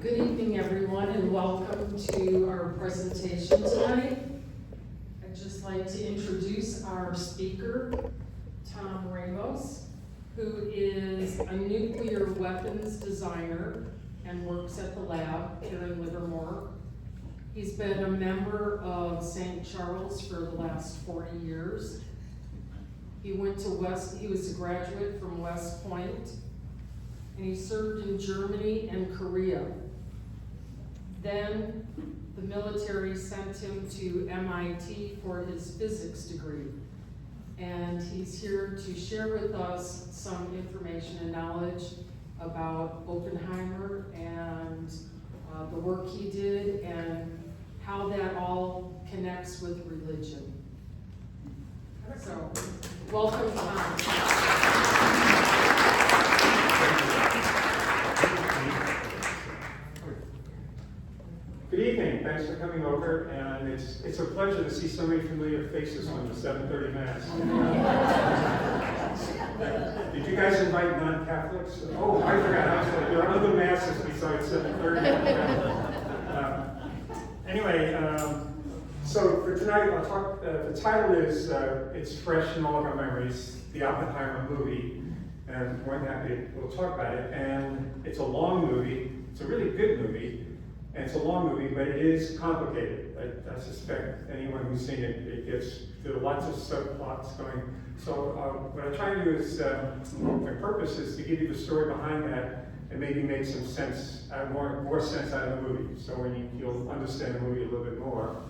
Good evening, everyone, and welcome to our presentation tonight. I'd just like to introduce our speaker, Tom Ramos, who is a nuclear weapons designer and works at the lab here in Livermore. He's been a member of St. Charles for the last 40 years. He was a graduate from West Point, and he served in Germany and Korea. Then the military sent him to MIT for his physics degree. And he's here to share with us some information and knowledge about Oppenheimer and the work he did and how that all connects with religion. So, welcome, Tom. Good evening. Thanks for coming over, and it's a pleasure to see so many familiar faces on the 7:30 Mass. Did you guys invite non-Catholics? Oh, I forgot. There are other masses besides 7:30. So for tonight, I'll talk. The title is it's fresh in all of our memories, the Oppenheimer movie, and more than happy we'll talk about it. And it's a long movie. It's a really good movie. And it's a long movie, but it is complicated. I suspect anyone who's seen it, there are lots of subplots going. So what I try to do is, my purpose is to give you the story behind that and maybe make some sense, more sense out of the movie. So you'll understand the movie a little bit more.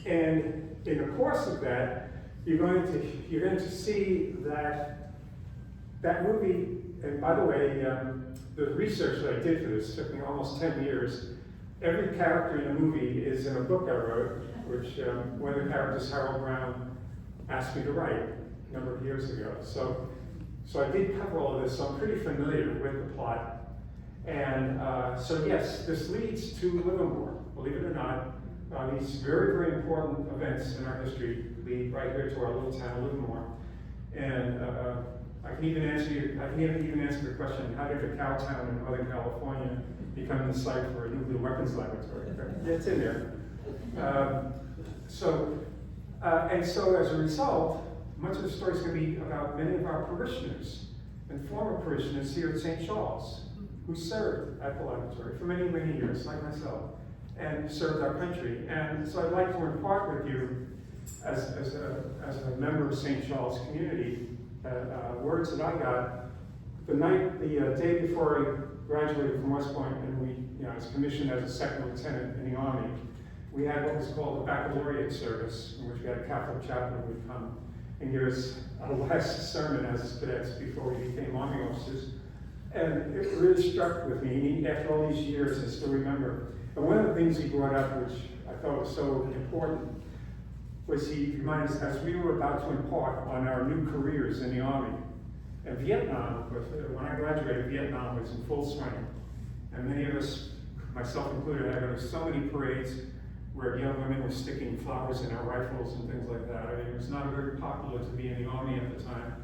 And in the course of that, you're going to see that movie. And by the way, the research that I did for this took me almost 10 years. Every character in the movie is in a book I wrote, which one of the characters, Harold Brown, asked me to write a number of years ago. So I did cover all of this, so I'm pretty familiar with the plot. And so yes, this leads to Livermore, believe it or not. These very, very important events in our history lead right here to our little town of Livermore. And I can even answer the question, how did a cow town in Northern California become the site for a nuclear weapons laboratory? It's in there. So as a result, much of the story is going to be about many of our parishioners and former parishioners here at St. Charles, who served at the laboratory for many, many years, like myself, and served our country. And so I'd like to impart with you, as a member of St. Charles community, words that I got the day before I graduated from West Point, and I was commissioned as a second lieutenant in the Army. We had what was called the baccalaureate service, in which we had a Catholic chaplain who would come and give us our last sermon as cadets before we became Army officers. And it really struck with me, after all these years, I still remember. And one of the things he brought up, which I thought was so important, was he reminded us as we were about to embark on our new careers in the Army. And Vietnam, when I graduated, Vietnam was in full swing. And many of us, myself included, had gone to so many parades where young women were sticking flowers in our rifles and things like that. I mean, it was not very popular to be in the Army at the time.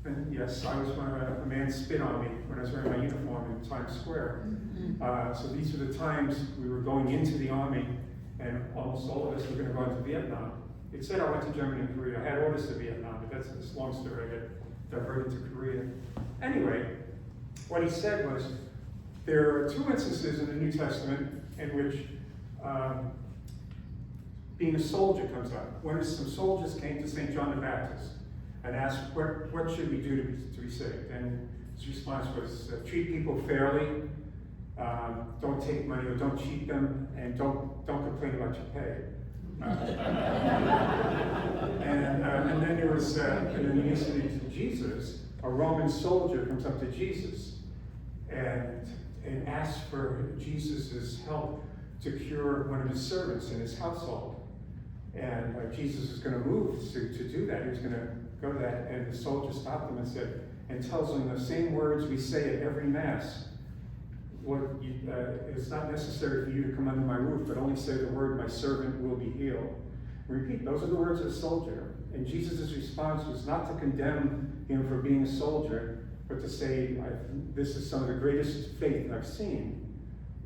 And yes, I was when a man spit on me when I was wearing my uniform in Times Square. So these were the times we were going into the Army, and almost all of us were going to go into Vietnam. It said I went to Germany and Korea. I had orders to Vietnam, but that's this long story. I got diverted to Korea. Anyway, what he said was, there are two instances in the New Testament in which being a soldier comes up. When some soldiers came to St. John the Baptist and asked, what should we do to be saved? And his response was, treat people fairly, don't take money or don't cheat them, and don't complain about your pay. And then there was, in the incident to Jesus, a Roman soldier comes up to Jesus and asks for Jesus' help to cure one of his servants in his household. And Jesus is going to move to do that. He was going to go to that, and the soldier stopped him and said, and tells him the same words we say at every Mass. Lord, it's not necessary for you to come under my roof, but only say the word, my servant will be healed. Repeat, those are the words of a soldier. And Jesus' response was not to condemn him for being a soldier, but to say this is some of the greatest faith I've seen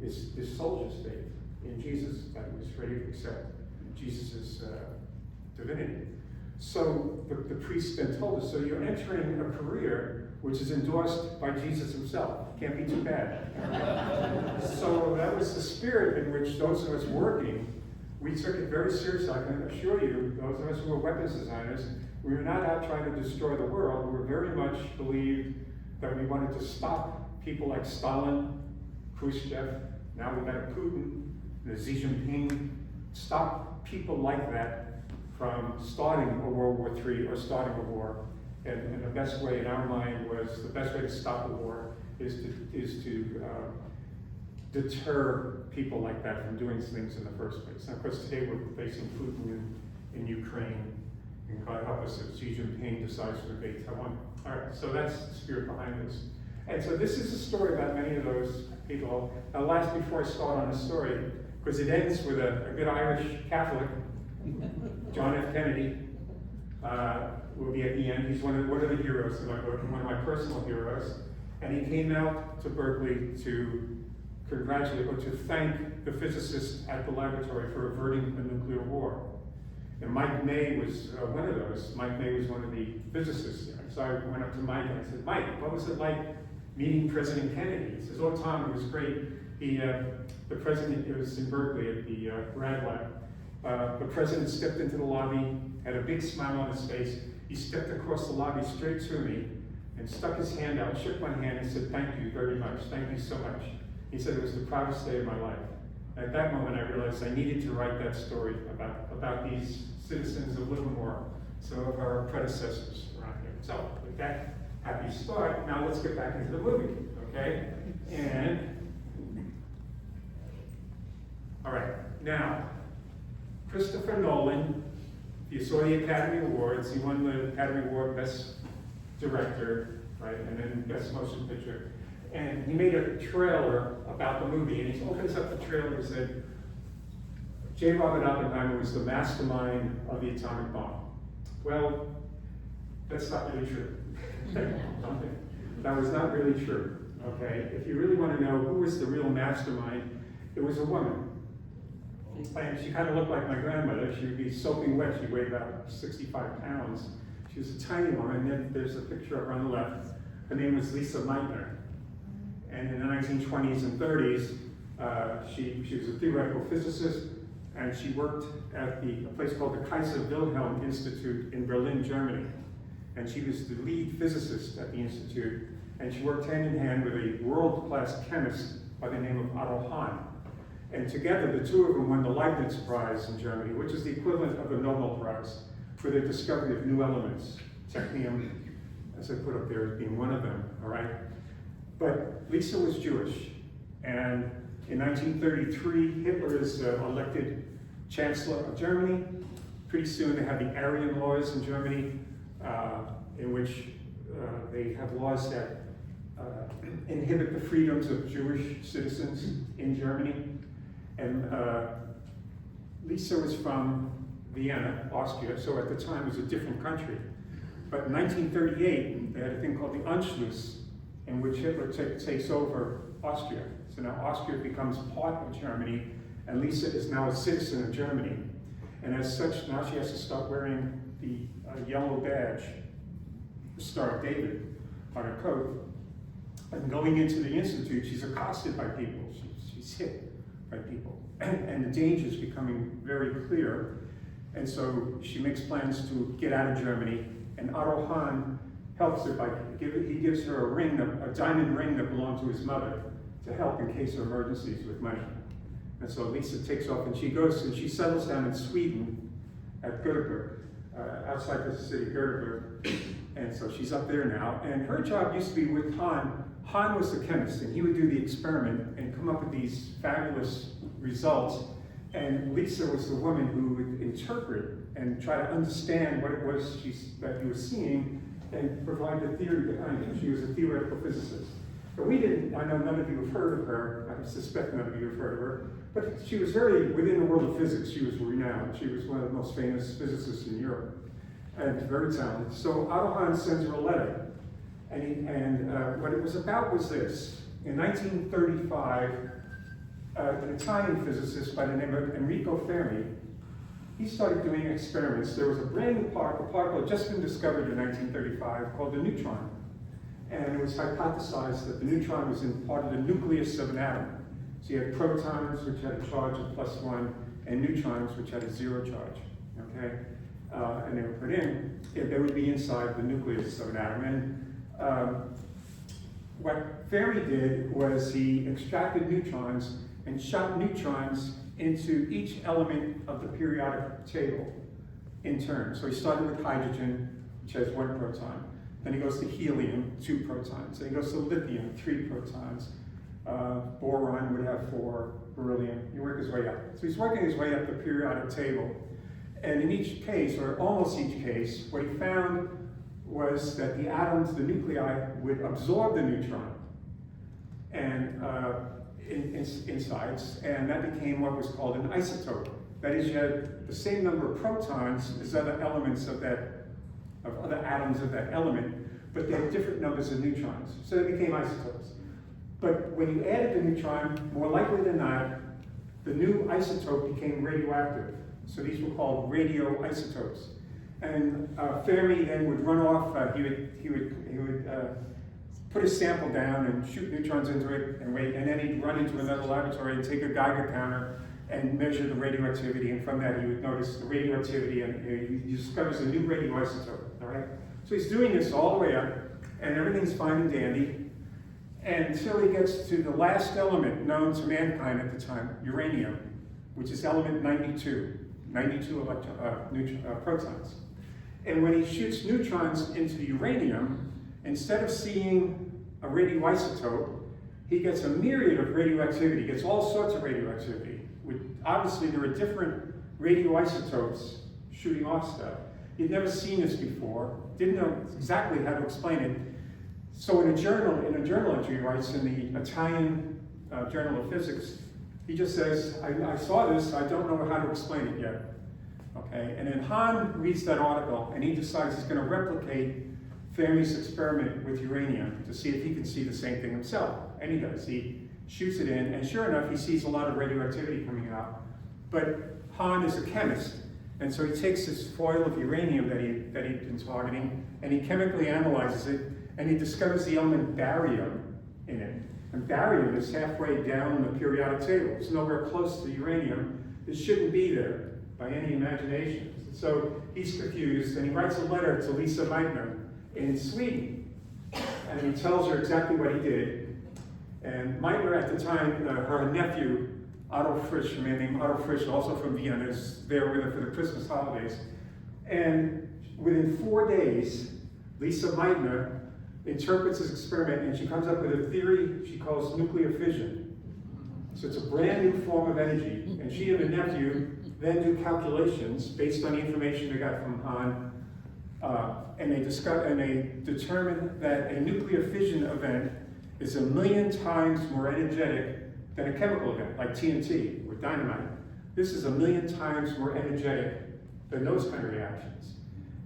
is this soldier's faith in Jesus, that he was ready to accept Jesus' divinity. So the priest then told us, so you're entering a career which is endorsed by Jesus himself. Can't be too bad. So that was the spirit in which those of us working, we took it very seriously. I can assure you, those of us who are weapons designers, we were not out trying to destroy the world. We were very much believed that we wanted to stop people like Stalin, Khrushchev, now we've got a Putin, Xi Jinping, stop people like that from starting a World War III or starting a war. And the best way in our mind was, the best way to stop a war is to deter people like that from doing things in the first place. And of course today we're facing Putin in Ukraine, and God help us if Xi Jinping decides to invade Taiwan. All right, so that's the spirit behind this. And so this is a story about many of those people. Now last, before I start on the story, because it ends with a good Irish Catholic, John F. Kennedy, will be at the end. He's one of the heroes, one of my personal heroes. And he came out to Berkeley to congratulate or to thank the physicists at the laboratory for averting a nuclear war. And Mike May was one of those. Mike May was one of the physicists there. So I went up to Mike and I said, Mike, what was it like meeting President Kennedy? He says, oh, Tom, it was great. The president, it was in Berkeley at the Rad Lab. The president stepped into the lobby, had a big smile on his face. He stepped across the lobby straight to me and stuck his hand out, shook my hand and said, thank you very much, thank you so much. He said it was the proudest day of my life. At that moment I realized I needed to write that story about these citizens of Livermore, some of our predecessors around here. So with that happy start, now let's get back into the movie, okay? And, all right, now, Christopher Nolan, you saw the Academy Awards. He won the Academy Award Best Director, right, and then Best Motion Picture. And he made a trailer about the movie, and he opens up the trailer and said, J. Robert Oppenheimer was the mastermind of the atomic bomb. Well, that's not really true. That was not really true, okay? If you really want to know who was the real mastermind, it was a woman. And she kind of looked like my grandmother. She would be soaking wet. She weighed about 65 pounds. She was a tiny woman. And there's a picture up on the left. Her name was Lisa Meitner. And in the 1920s and 30s, she was a theoretical physicist, and she worked at a place called the Kaiser Wilhelm Institute in Berlin, Germany. And she was the lead physicist at the institute, and she worked hand in hand with a world-class chemist by the name of Otto Hahn. And together, the two of them won the Leibniz Prize in Germany, which is the equivalent of the Nobel Prize, for their discovery of new elements, technium, as I put up there as being one of them, all right? But Lisa was Jewish, and in 1933, Hitler is elected Chancellor of Germany. Pretty soon they have the Aryan laws in Germany, in which they have laws that inhibit the freedoms of Jewish citizens in Germany. And Lisa was from Vienna, Austria, so at the time it was a different country. But in 1938, they had a thing called the Anschluss, in which Hitler takes over Austria. So now Austria becomes part of Germany, and Lisa is now a citizen of Germany. And as such, now she has to start wearing the yellow badge, the Star of David, on her coat. And going into the institute, she's accosted by people. She's hit by people. And the danger is becoming very clear. And so she makes plans to get out of Germany. And Otto Hahn helps her by, he gives her a ring, a diamond ring that belonged to his mother to help in case of emergencies with money. And so Lisa takes off and she goes and she settles down in Sweden at Göteborg, outside the city of Göteborg. And so she's up there now. And her job used to be with Hahn. Hahn was the chemist, and he would do the experiment and come up with these fabulous results. And Lisa was the woman who would interpret and try to understand what it was that he was seeing and provide the theory behind it. She was a theoretical physicist. But we didn't, I know none of you have heard of her, I suspect none of you have heard of her, but she was very, within the world of physics, she was renowned. She was one of the most famous physicists in Europe, and very talented. So Otto Hahn sends her a letter, And what it was about was this. In 1935, an Italian physicist by the name of Enrico Fermi, he started doing experiments. There was a brand new particle, a particle had just been discovered in 1935 called the neutron. And it was hypothesized that the neutron was in part of the nucleus of an atom. So you had protons, which had a charge of +1, and neutrons, which had a 0 charge, okay? And they were put in, they would be inside the nucleus of an atom. And what Fermi did was he extracted neutrons and shot neutrons into each element of the periodic table in turn. So he started with hydrogen, which has 1 proton. Then he goes to helium, 2 protons. Then he goes to lithium, 3 protons. Boron would have 4, beryllium. He worked his way up. So he's working his way up the periodic table. And in each case, or almost each case, what he found was that the atoms, the nuclei, would absorb the neutron and insides, and that became what was called an isotope. That is, you had the same number of protons as other elements of other atoms of that element, but they had different numbers of neutrons. So they became isotopes. But when you added the neutron, more likely than not, the new isotope became radioactive. So these were called radioisotopes. And Fermi then would run off, he would put a sample down and shoot neutrons into it and wait, and then he'd run into another laboratory and take a Geiger counter and measure the radioactivity, and from that he would notice the radioactivity, and he discovers a new radioisotope, all right? So he's doing this all the way up, and everything's fine and dandy, until he gets to the last element known to mankind at the time, uranium, which is element 92 protons. And when he shoots neutrons into the uranium, instead of seeing a radioisotope, he gets a myriad of radioactivity, gets all sorts of radioactivity. Obviously, there are different radioisotopes shooting off stuff. He'd never seen this before, didn't know exactly how to explain it. So in a journal entry he writes in the Italian Journal of Physics, he just says, I saw this, I don't know how to explain it yet. Okay, and then Hahn reads that article and he decides he's going to replicate Fermi's experiment with uranium to see if he can see the same thing himself. And he does. He shoots it in, and sure enough, he sees a lot of radioactivity coming out. But Hahn is a chemist, and so he takes this foil of uranium that he'd been targeting, and he chemically analyzes it, and he discovers the element barium in it. And barium is halfway down the periodic table. It's nowhere close to uranium. It shouldn't be there by any imagination. So he's confused, and he writes a letter to Lisa Meitner in Sweden, and he tells her exactly what he did. And Meitner at the time, her nephew, Otto Frisch, a man named Otto Frisch, also from Vienna, is there with her for the Christmas holidays. And within 4 days, Lisa Meitner interprets his experiment, and she comes up with a theory she calls nuclear fission. So it's a brand new form of energy. And she and her nephew then do calculations based on the information they got from Hahn, and they determine that a nuclear fission event is 1,000,000 times more energetic than a chemical event, like TNT or dynamite. This is 1,000,000 times more energetic than those kind of reactions.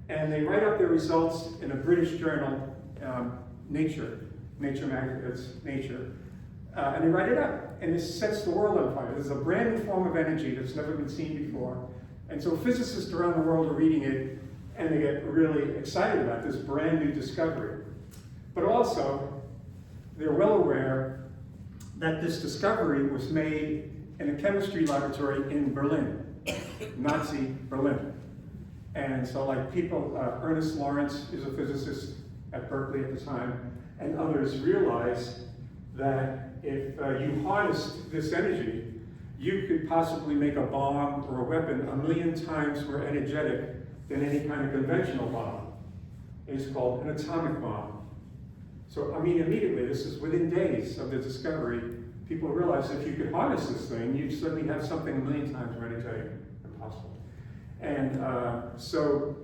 And they write up their results in a British journal, Nature, and they write it up. And this sets the world on fire. This is a brand new form of energy that's never been seen before. And so physicists around the world are reading it, and they get really excited about this brand new discovery. But also, they're well aware that this discovery was made in a chemistry laboratory in Berlin, Nazi Berlin. And so like people, Ernest Lawrence is a physicist at Berkeley at the time, and others realized that if you harnessed this energy, you could possibly make a bomb or a weapon 1,000,000 times more energetic than any kind of conventional bomb. It's called an atomic bomb. So, I mean, immediately, this is within days of the discovery, people realized if you could harness this thing, you'd suddenly have something 1,000,000 times more energetic than possible. And so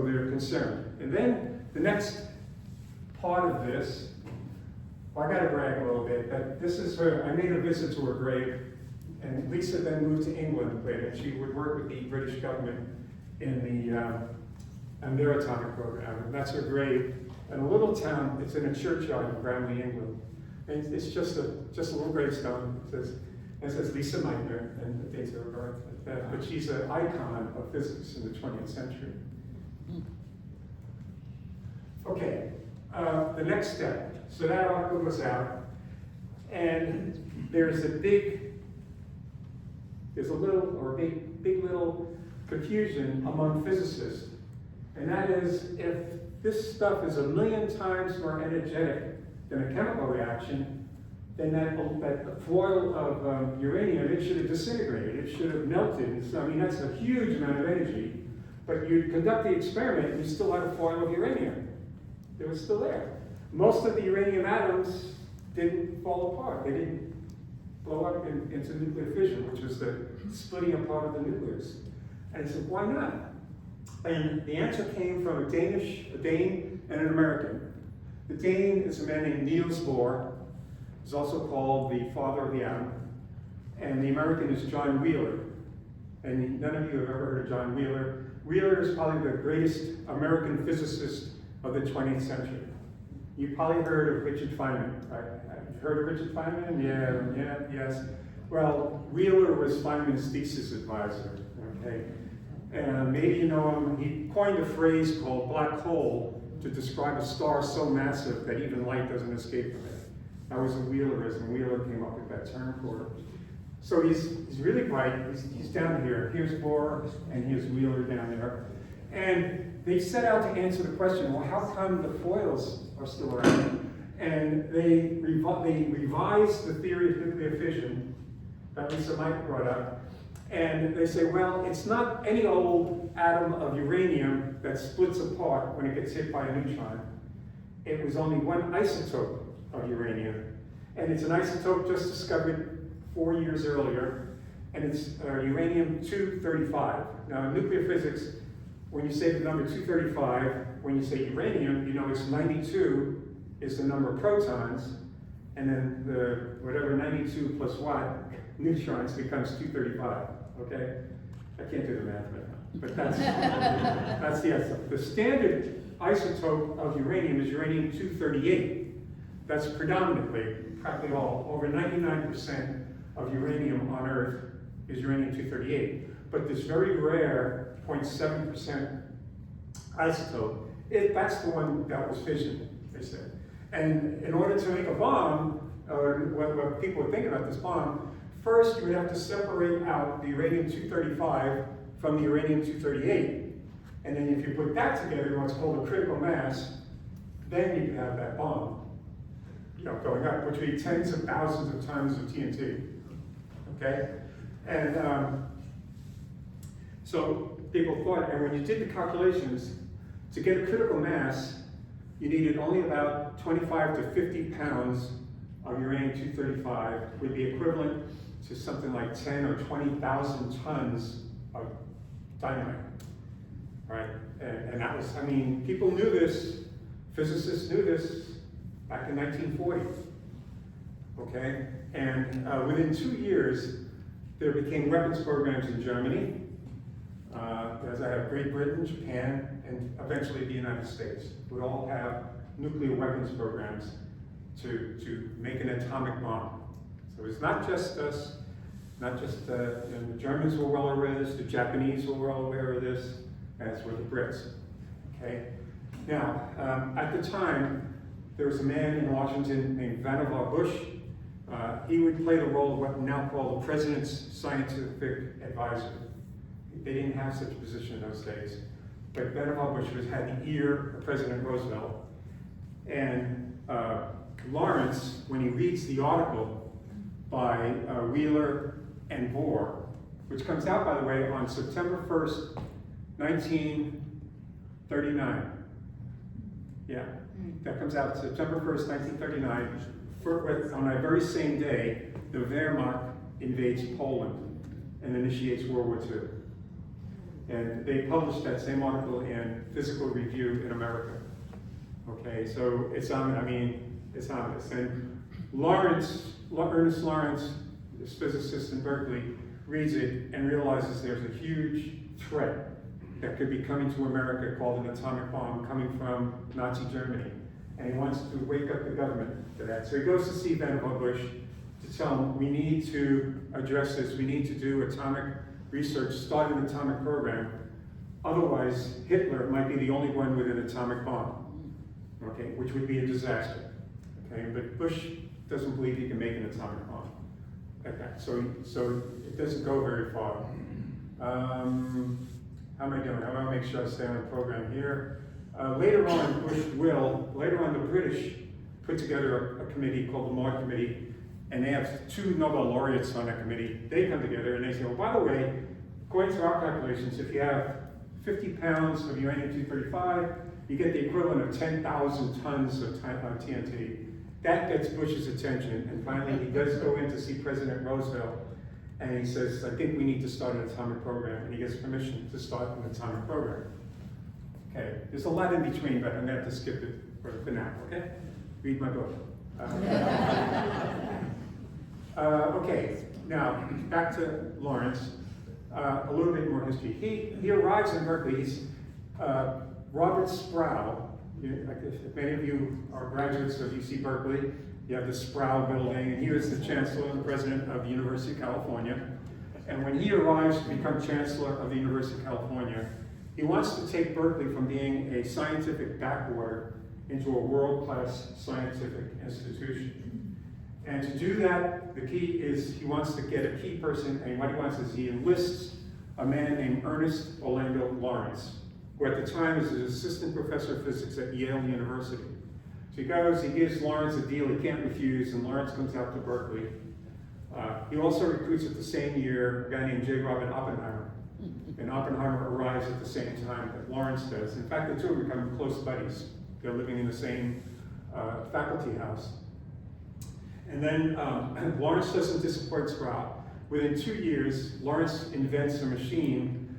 they're concerned. And then the next part of this, well, I gotta brag a little bit, that this is her, I made a visit to her grave, and Lisa then moved to England later, and she would work with the British government in their atomic program, and that's her grave. in a little town. It's in a churchyard in Bramley, England. And it's just a little gravestone. It says Lisa Meitner and the dates of her birth. But she's an icon of physics in the 20th century. Okay, the next step. So that article goes out, and there's a big little confusion among physicists. And that is, if this stuff is 1,000,000 times more energetic than a chemical reaction, then that foil of uranium, it should have disintegrated, it should have melted. And so, I mean, that's a huge amount of energy. But you conduct the experiment, and you still had a foil of uranium. It was still there. Most of the uranium atoms didn't fall apart. They didn't blow up into nuclear fission, which was the splitting apart of the nucleus. And I said, why not? And the answer came from a Dane, and an American. The Dane is a man named Niels Bohr. He's also called the father of the atom. And the American is John Wheeler. And none of you have ever heard of John Wheeler. Wheeler is probably the greatest American physicist of the 20th century. You probably heard of Richard Feynman, right? Have you heard of Richard Feynman? Yes. Well, Wheeler was Feynman's thesis advisor, okay? And maybe you know him. He coined a phrase called black hole to describe a star so massive that even light doesn't escape from it. That was a Wheelerism. Wheeler came up with that term for it. So he's really bright. He's down here. Here's Bohr, and here's Wheeler down there. And they set out to answer the question, well, how come the foils are still around? And they revised the theory of nuclear fission that Lisa Mike brought up. And they say, well, it's not any old atom of uranium that splits apart when it gets hit by a neutron. It was only one isotope of uranium. And it's an isotope just discovered 4 years earlier. And it's uranium-235. Now, in nuclear physics, when you say the number 235, when you say uranium, you know it's 92 is the number of protons, and then the whatever 92 plus what neutrons becomes 235. Okay, I can't do the math right now, but that's that's the isotope. The standard isotope of uranium is uranium-238. That's predominantly, practically all, over 99% of uranium on Earth is uranium-238. But this very rare 0.7% isotope, that's the one that was fission, they said. And in order to make a bomb, or what people were thinking about this bomb, first you would have to separate out the uranium-235 from the uranium-238. And then if you put that together in what's called a critical mass, then you can have that bomb, going up, which would be tens of thousands of tons of TNT. Okay? And so people thought, and when you did the calculations, to get a critical mass, you needed only about 25 to 50 pounds of uranium-235, would be equivalent to something like 10 or 20,000 tons of dynamite, right? And that was, I mean, people knew this, physicists knew this back in 1940, okay? And within 2 years, there became weapons programs in Germany, as I have Great Britain, Japan, and eventually the United States would all have nuclear weapons programs to make an atomic bomb. So it's not just us, not just the Germans were well aware of this, the Japanese were well aware of this, as were the Brits. Okay. Now, at the time, there was a man in Washington named Vannevar Bush. He would play the role of what we now call the president's scientific advisor. They didn't have such a position in those days. But Vannevar Bush had the ear of President Roosevelt. And Lawrence, when he reads the article by Wheeler and Bohr, which comes out, by the way, on September 1st, 1939. Yeah, that comes out September 1st, 1939. On that very same day, the Wehrmacht invades Poland and initiates World War II. And they published that same article in Physical Review in America. Okay, so it's ominous. And Ernest Lawrence, this physicist in Berkeley, reads it and realizes there's a huge threat that could be coming to America called an atomic bomb coming from Nazi Germany. and he wants to wake up the government to that. So he goes to see Vannevar Bush to tell him, we need to address this, we need to do atomic research, start an atomic program. Otherwise, Hitler might be the only one with an atomic bomb, okay, which would be a disaster. Okay, but Bush doesn't believe he can make an atomic bomb. Okay, so it doesn't go very far. How am I doing? I want to make sure I stay on the program here. Later on, the British put together a committee called the Moore Committee, and they have 2 Nobel laureates on that committee. They come together and they say, well, by the way, according to our calculations, if you have 50 pounds of uranium-235, you get the equivalent of 10,000 tons of TNT. That gets Bush's attention, and finally he does go in to see President Roosevelt, and he says, I think we need to start an atomic program, and he gets permission to start an atomic program. Okay, there's a lot in between, but I'm going to have to skip it for now, okay? Read my book. Okay, now back to Lawrence. A little bit more history. He arrives in Berkeley. He's Robert Sproul. If many of you are graduates of UC Berkeley, you have the Sproul building, and he was the chancellor and president of the University of California. And when he arrives to become chancellor of the University of California, he wants to take Berkeley from being a scientific backwater into a world-class scientific institution. And to do that, the key is he wants to get a key person, and what he wants is he enlists a man named Ernest Orlando Lawrence, who at the time is an assistant professor of physics at Yale University. So he goes, he gives Lawrence a deal he can't refuse, and Lawrence comes out to Berkeley. He also recruits at the same year a guy named J. Robert Oppenheimer. And Oppenheimer arrives at the same time that Lawrence does. In fact, the two become close buddies. They're living in the same faculty house. And then Lawrence doesn't disappoint Sproul. Within 2 years, Lawrence invents a machine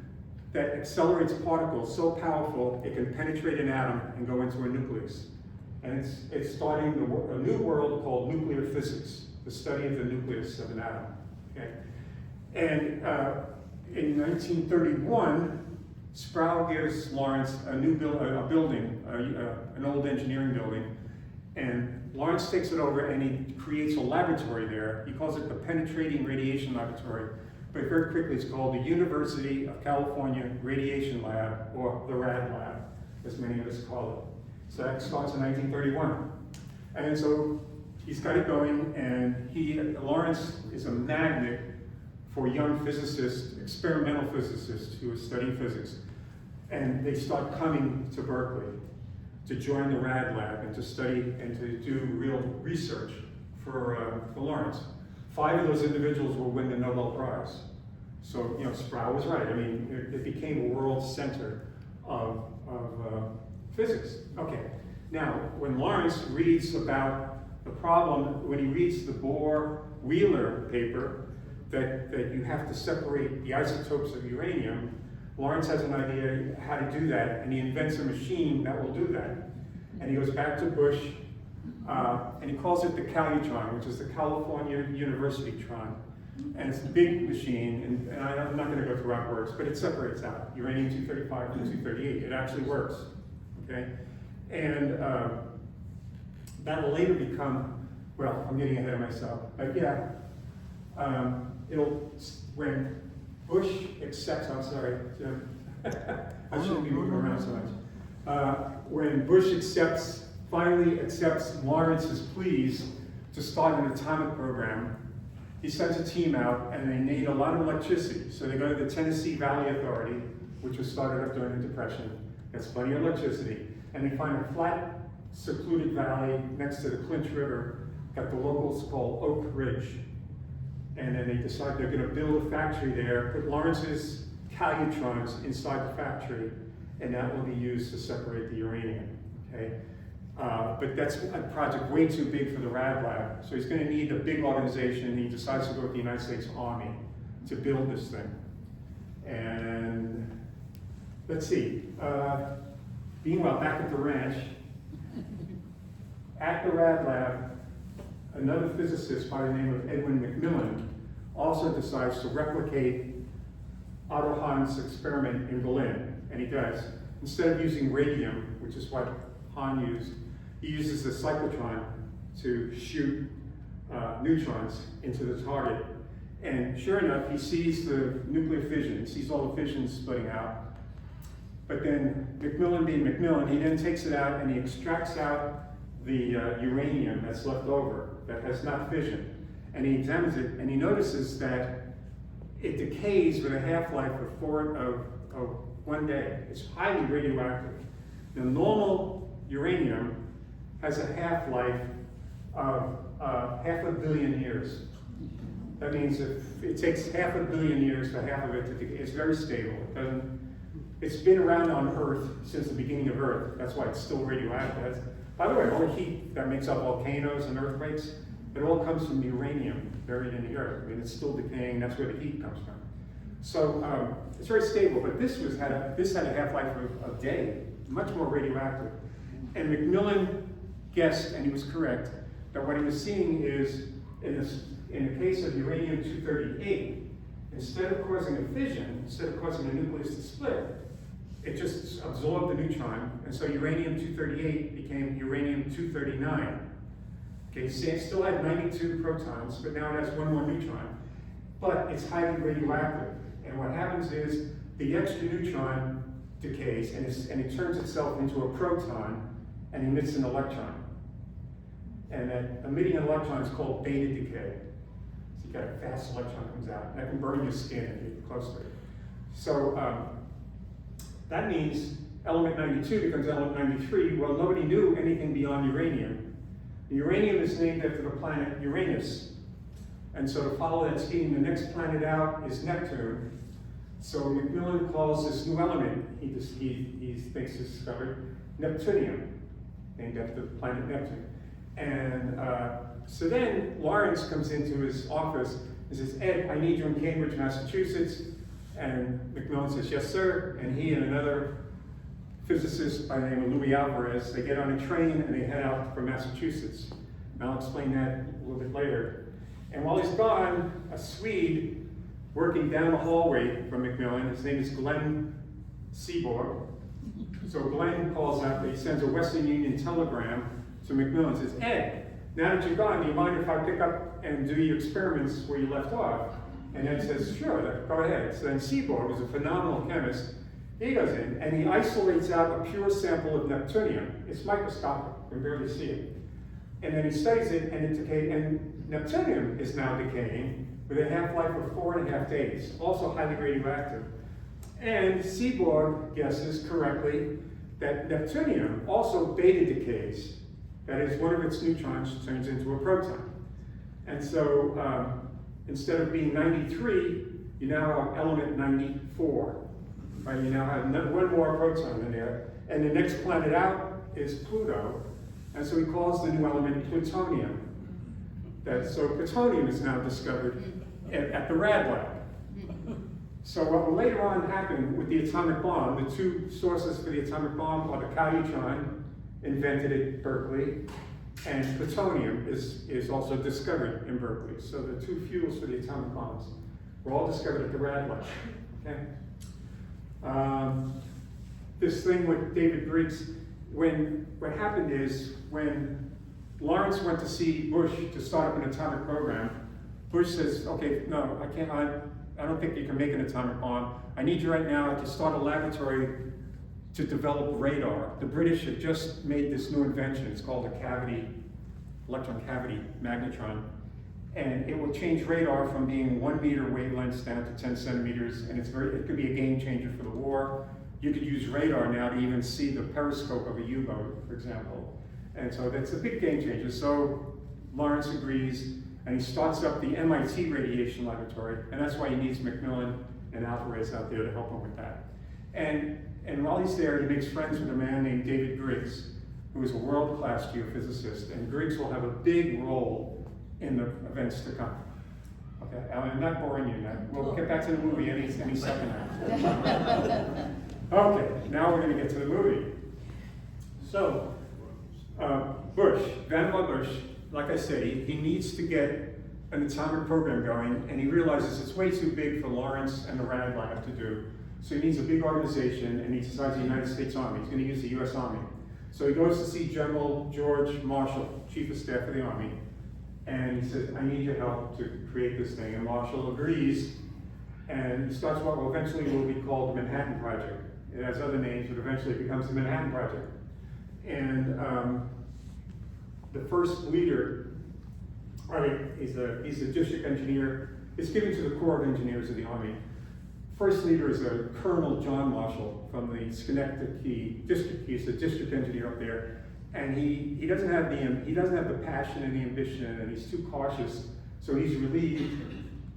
that accelerates particles so powerful it can penetrate an atom and go into a nucleus. And it's starting a new world called nuclear physics, the study of the nucleus of an atom. Okay? And in 1931, Sproul gives Lawrence a new building, an old engineering building, and Lawrence takes it over and he creates a laboratory there. He calls it the Penetrating Radiation Laboratory, but very quickly it's called the University of California Radiation Lab, or the RAD Lab, as many of us call it. So that starts in 1931. And so he's got it going, and Lawrence is a magnet for young physicists, experimental physicists who are studying physics. And they start coming to Berkeley to join the RAD Lab and to study and to do real research for Lawrence. 5 of those individuals will win the Nobel Prize. So, Sproul was right. I mean, it became a world center of physics. Okay, now, when Lawrence reads about the problem, when he reads the Bohr-Wheeler paper, that you have to separate the isotopes of uranium, Lawrence has an idea how to do that, and he invents a machine that will do that. And he goes back to Bush, and he calls it the Calutron, which is the California University Tron. And it's a big machine, and I'm not going to go through how it works, but it separates out uranium-235 from 238. It actually works, okay? And that will later become, well, I'm getting ahead of myself, but yeah, when Bush accepts, I'm sorry, Jim, I shouldn't be moving around so much. When Bush finally accepts Lawrence's pleas to start an atomic program, he sends a team out, and they need a lot of electricity. So they go to the Tennessee Valley Authority, which was started up during the Depression. That's plenty of electricity. And they find a flat, secluded valley next to the Clinch River that the locals call Oak Ridge. And then they decide they're going to build a factory there, put Lawrence's calutrons inside the factory, and that will be used to separate the uranium. Okay? But that's a project way too big for the RAD Lab. So he's going to need a big organization, and he decides to go with the United States Army to build this thing. And let's see. Meanwhile, back at the ranch, at the RAD Lab, another physicist by the name of Edwin McMillan also decides to replicate Otto Hahn's experiment in Berlin, and he does. Instead of using radium, which is what Hahn used, he uses the cyclotron to shoot neutrons into the target. And sure enough, he sees the nuclear fission, he sees all the fissions splitting out. But then Macmillan being Macmillan, he then takes it out and he extracts out the uranium that's left over, that has not fissioned. And he examines it and he notices that it decays with a half-life of 1 day. It's highly radioactive. The normal uranium has a half-life of 500 million years. That means if it takes 500 million years for half of it to decay. It's very stable. It's been around on Earth since the beginning of Earth. That's why it's still radioactive. By the way, all the heat that makes up volcanoes and earthquakes, it all comes from the uranium buried in the Earth. I mean, it's still decaying. That's where the heat comes from. So it's very stable. But this had a half-life of a day, much more radioactive. And Macmillan guessed, and he was correct, that what he was seeing is in the case of uranium-238, instead of causing a fission, instead of causing the nucleus to split, it just absorbed the neutron, and so uranium-238 became uranium-239. Okay, so it still had 92 protons, but now it has one more neutron. But it's highly radioactive, and what happens is the extra neutron decays, and it turns itself into a proton and emits an electron. And that emitting an electron is called beta decay. So you got a fast electron comes out, and that can burn your skin if you get close to it. So that means element 92 becomes element 93. Well, nobody knew anything beyond uranium. The uranium is named after the planet Uranus. And so to follow that scheme, the next planet out is Neptune. So Macmillan calls this new element he thinks is discovered Neptunium, named after the planet Neptune. And so then Lawrence comes into his office and says, Ed, I need you in Cambridge, Massachusetts. And Macmillan says, yes, sir. And he and another physicist by the name of Louis Alvarez, they get on a train and they head out for Massachusetts. And I'll explain that a little bit later. And while he's gone, a Swede working down the hallway from Macmillan, his name is Glenn Seaborg. So Glenn calls out, he sends a Western Union telegram to Macmillan, says, Ed, now that you're gone, do you mind if I pick up and do your experiments where you left off? And Ed says, sure, go ahead. So then Seaborg, who's a phenomenal chemist, he goes in and he isolates out a pure sample of neptunium. It's microscopic, you can barely see it. And then he studies it and it decays, and neptunium is now decaying with a half-life of 4.5 days, also highly radioactive. And Seaborg guesses correctly that neptunium also beta decays. That is, one of its neutrons turns into a proton. And so instead of being 93, you now have element 94. Right? You now have one more proton in there. And the next planet out is Pluto. And so he calls the new element plutonium. So plutonium is now discovered at the Rad Lab. So what will later on happen with the atomic bomb, the two sources for the atomic bomb are the cautron, invented at Berkeley, and plutonium is also discovered in Berkeley. So the two fuels for the atomic bombs were all discovered at the Rad Lab. Okay? This thing with David Briggs, what happened is when Lawrence went to see Bush to start up an atomic program, Bush says, okay, no, I don't think you can make an atomic bomb. I need you right now to start a laboratory to develop radar. The British have just made this new invention. It's called a electron cavity magnetron. And it will change radar from being 1 meter wavelengths down to 10 centimeters. And it could be a game changer for the war. You could use radar now to even see the periscope of a U-boat, for example. And so that's a big game changer. So Lawrence agrees, and he starts up the MIT Radiation Laboratory, and that's why he needs Macmillan and Alvarez out there to help him with that. And while he's there, he makes friends with a man named David Griggs, who is a world-class geophysicist, and Griggs will have a big role in the events to come. Okay, I'm not boring you now. We'll get back to the movie any second now. Okay, now we're going to get to the movie. So, Vannevar Bush, like I say, he needs to get an atomic program going, and he realizes it's way too big for Lawrence and the Rad Lab to do. So he needs a big organization, and he decides the United States Army. He's going to use the U.S. Army. So he goes to see General George Marshall, Chief of Staff of the Army, and he says, I need your help to create this thing. And Marshall agrees, and he starts what will eventually will be called the Manhattan Project. It has other names, but eventually it becomes the Manhattan Project. And the first leader, he's a district engineer. It's given to the Corps of Engineers of the Army. First leader is a Colonel John Marshall from the Schenectady district. He's a district engineer up there, and he doesn't have the passion and the ambition, and he's too cautious. So he's relieved,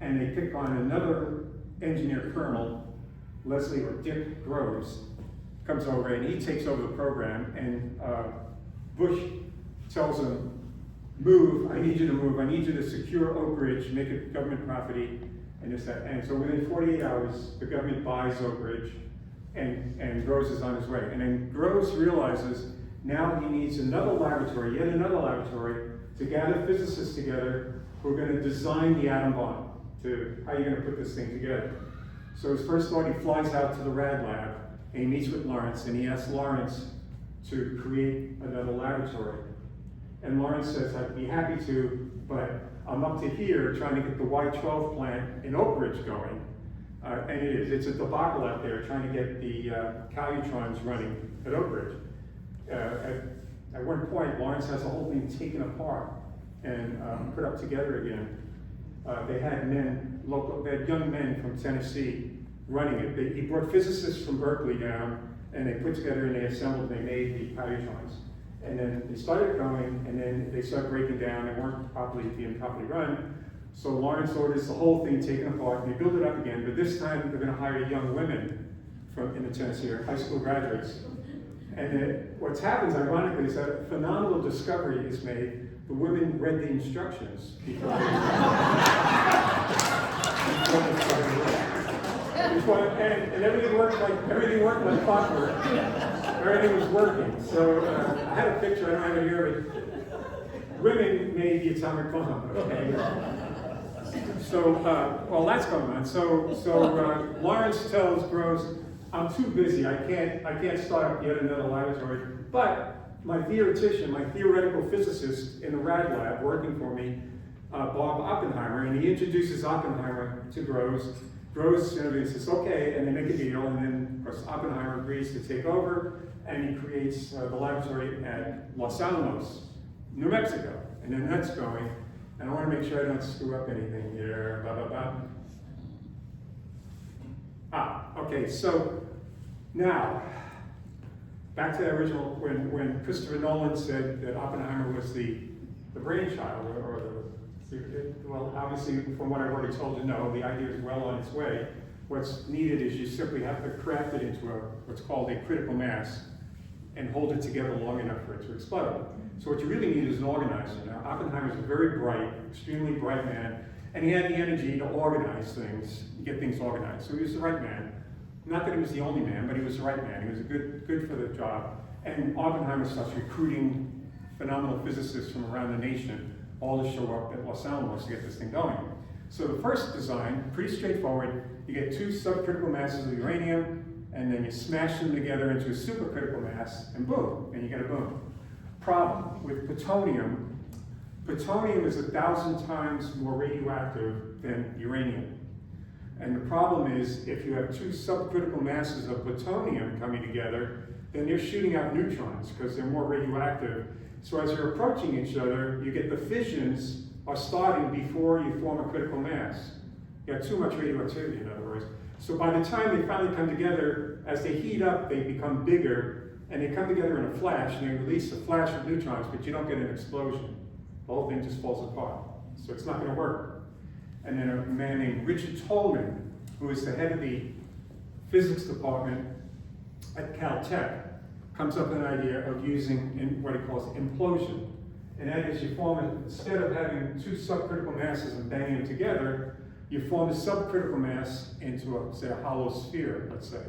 and they pick on another engineer colonel, Leslie or Dick Groves, comes over and he takes over the program. And Bush tells him, "Move! I need you to move. I need you to secure Oak Ridge, make it government property." And so within 48 hours, the government buys Oak Ridge, and Groves is on his way. And then Groves realizes now he needs another laboratory, yet another laboratory, to gather physicists together who are going to design the atom bomb, to how you're going to put this thing together. So his first thought, he flies out to the Rad Lab, and he meets with Lawrence, and he asks Lawrence to create another laboratory. And Lawrence says, I'd be happy to, but I'm up to here trying to get the Y12 plant in Oak Ridge going. And it is. It's a debacle out there trying to get the calutrons running at Oak Ridge. At one point, Lawrence has the whole thing taken apart and put up together again. They had young men from Tennessee running it. He brought physicists from Berkeley down, and they put together and they assembled and they made the calutrons. And then they started going, and then they started breaking down and weren't being properly run. So Lawrence orders the whole thing taken apart, and they build it up again, but this time they're going to hire young women in the Tennessee area, high school graduates. And what happens, ironically, is that a phenomenal discovery is made. The women read the instructions before they and everything worked like clockwork. Everything was working. So I had a picture, I don't have it here, but women made the atomic bomb. Okay. So while that's going on, so Lawrence tells Groves, I'm too busy. I can't start up yet another laboratory. But my theoretician, my theoretical physicist in the Rad Lab working for me, Bob Oppenheimer, and he introduces Oppenheimer to Groves. Groves says, okay, and they make a deal, and then, of course, Oppenheimer agrees to take over, and he creates the laboratory at Los Alamos, New Mexico. And then that's going, and I want to make sure I don't screw up anything here, blah, blah, blah. Okay, so now, back to the original, when Christopher Nolan said that Oppenheimer was the brainchild, well, obviously, from what I've already told you, no, the idea is well on its way. What's needed is you simply have to craft it into what's called a critical mass and hold it together long enough for it to explode. So what you really need is an organizer. Now, Oppenheimer's a very bright, extremely bright man, and he had the energy to organize things, get things organized. So he was the right man. Not that he was the only man, but he was the right man. He was good for the job. And Oppenheimer starts recruiting phenomenal physicists from around the nation, all to show up at Los Alamos to get this thing going. So the first design, pretty straightforward. You get two subcritical masses of uranium, and then you smash them together into a supercritical mass, and boom, and you get a boom. Problem with plutonium, plutonium is 1,000 times more radioactive than uranium. And the problem is, if you have two subcritical masses of plutonium coming together, then they're shooting out neutrons because they're more radioactive. So as you're approaching each other, you get the fissions are starting before you form a critical mass. You have too much radioactivity, in other words. So by the time they finally come together, as they heat up, they become bigger, and they come together in a flash, and they release a flash of neutrons, but you don't get an explosion. The whole thing just falls apart. So it's not going to work. And then a man named Richard Tolman, who is the head of the physics department at Caltech, comes up with an idea of using what he calls implosion. And that is, you form, instead of having two subcritical masses and banging them together, you form a subcritical mass into, say, a hollow sphere, let's say.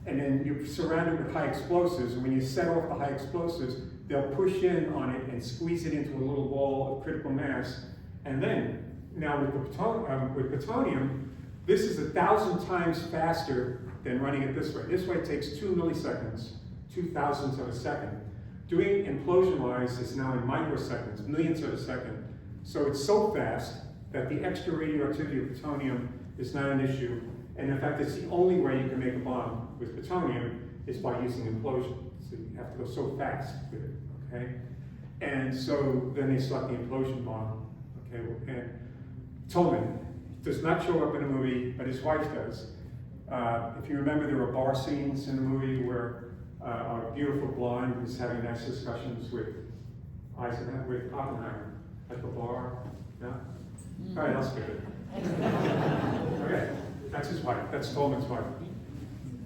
And then you surround it with high explosives, and when you set off the high explosives, they'll push in on it and squeeze it into a little ball of critical mass. And then, now with plutonium, this is 1,000 times faster than running it this way. This way it takes 2 milliseconds, 2,000ths of a second. Doing implosion-wise is now in microseconds, millionths of a second. So it's so fast that the extra radioactivity of plutonium is not an issue. And in fact, it's the only way you can make a bomb with plutonium is by using implosion. So you have to go so fast with it, okay? And so then they start the implosion bomb, okay? And Tolman does not show up in the movie, but his wife does. If you remember, there were bar scenes in the movie where a beautiful blonde was having nice discussions with Oppenheimer at the bar. Yeah? All right, I'll skip it. Okay, that's his wife. That's Tolman's wife.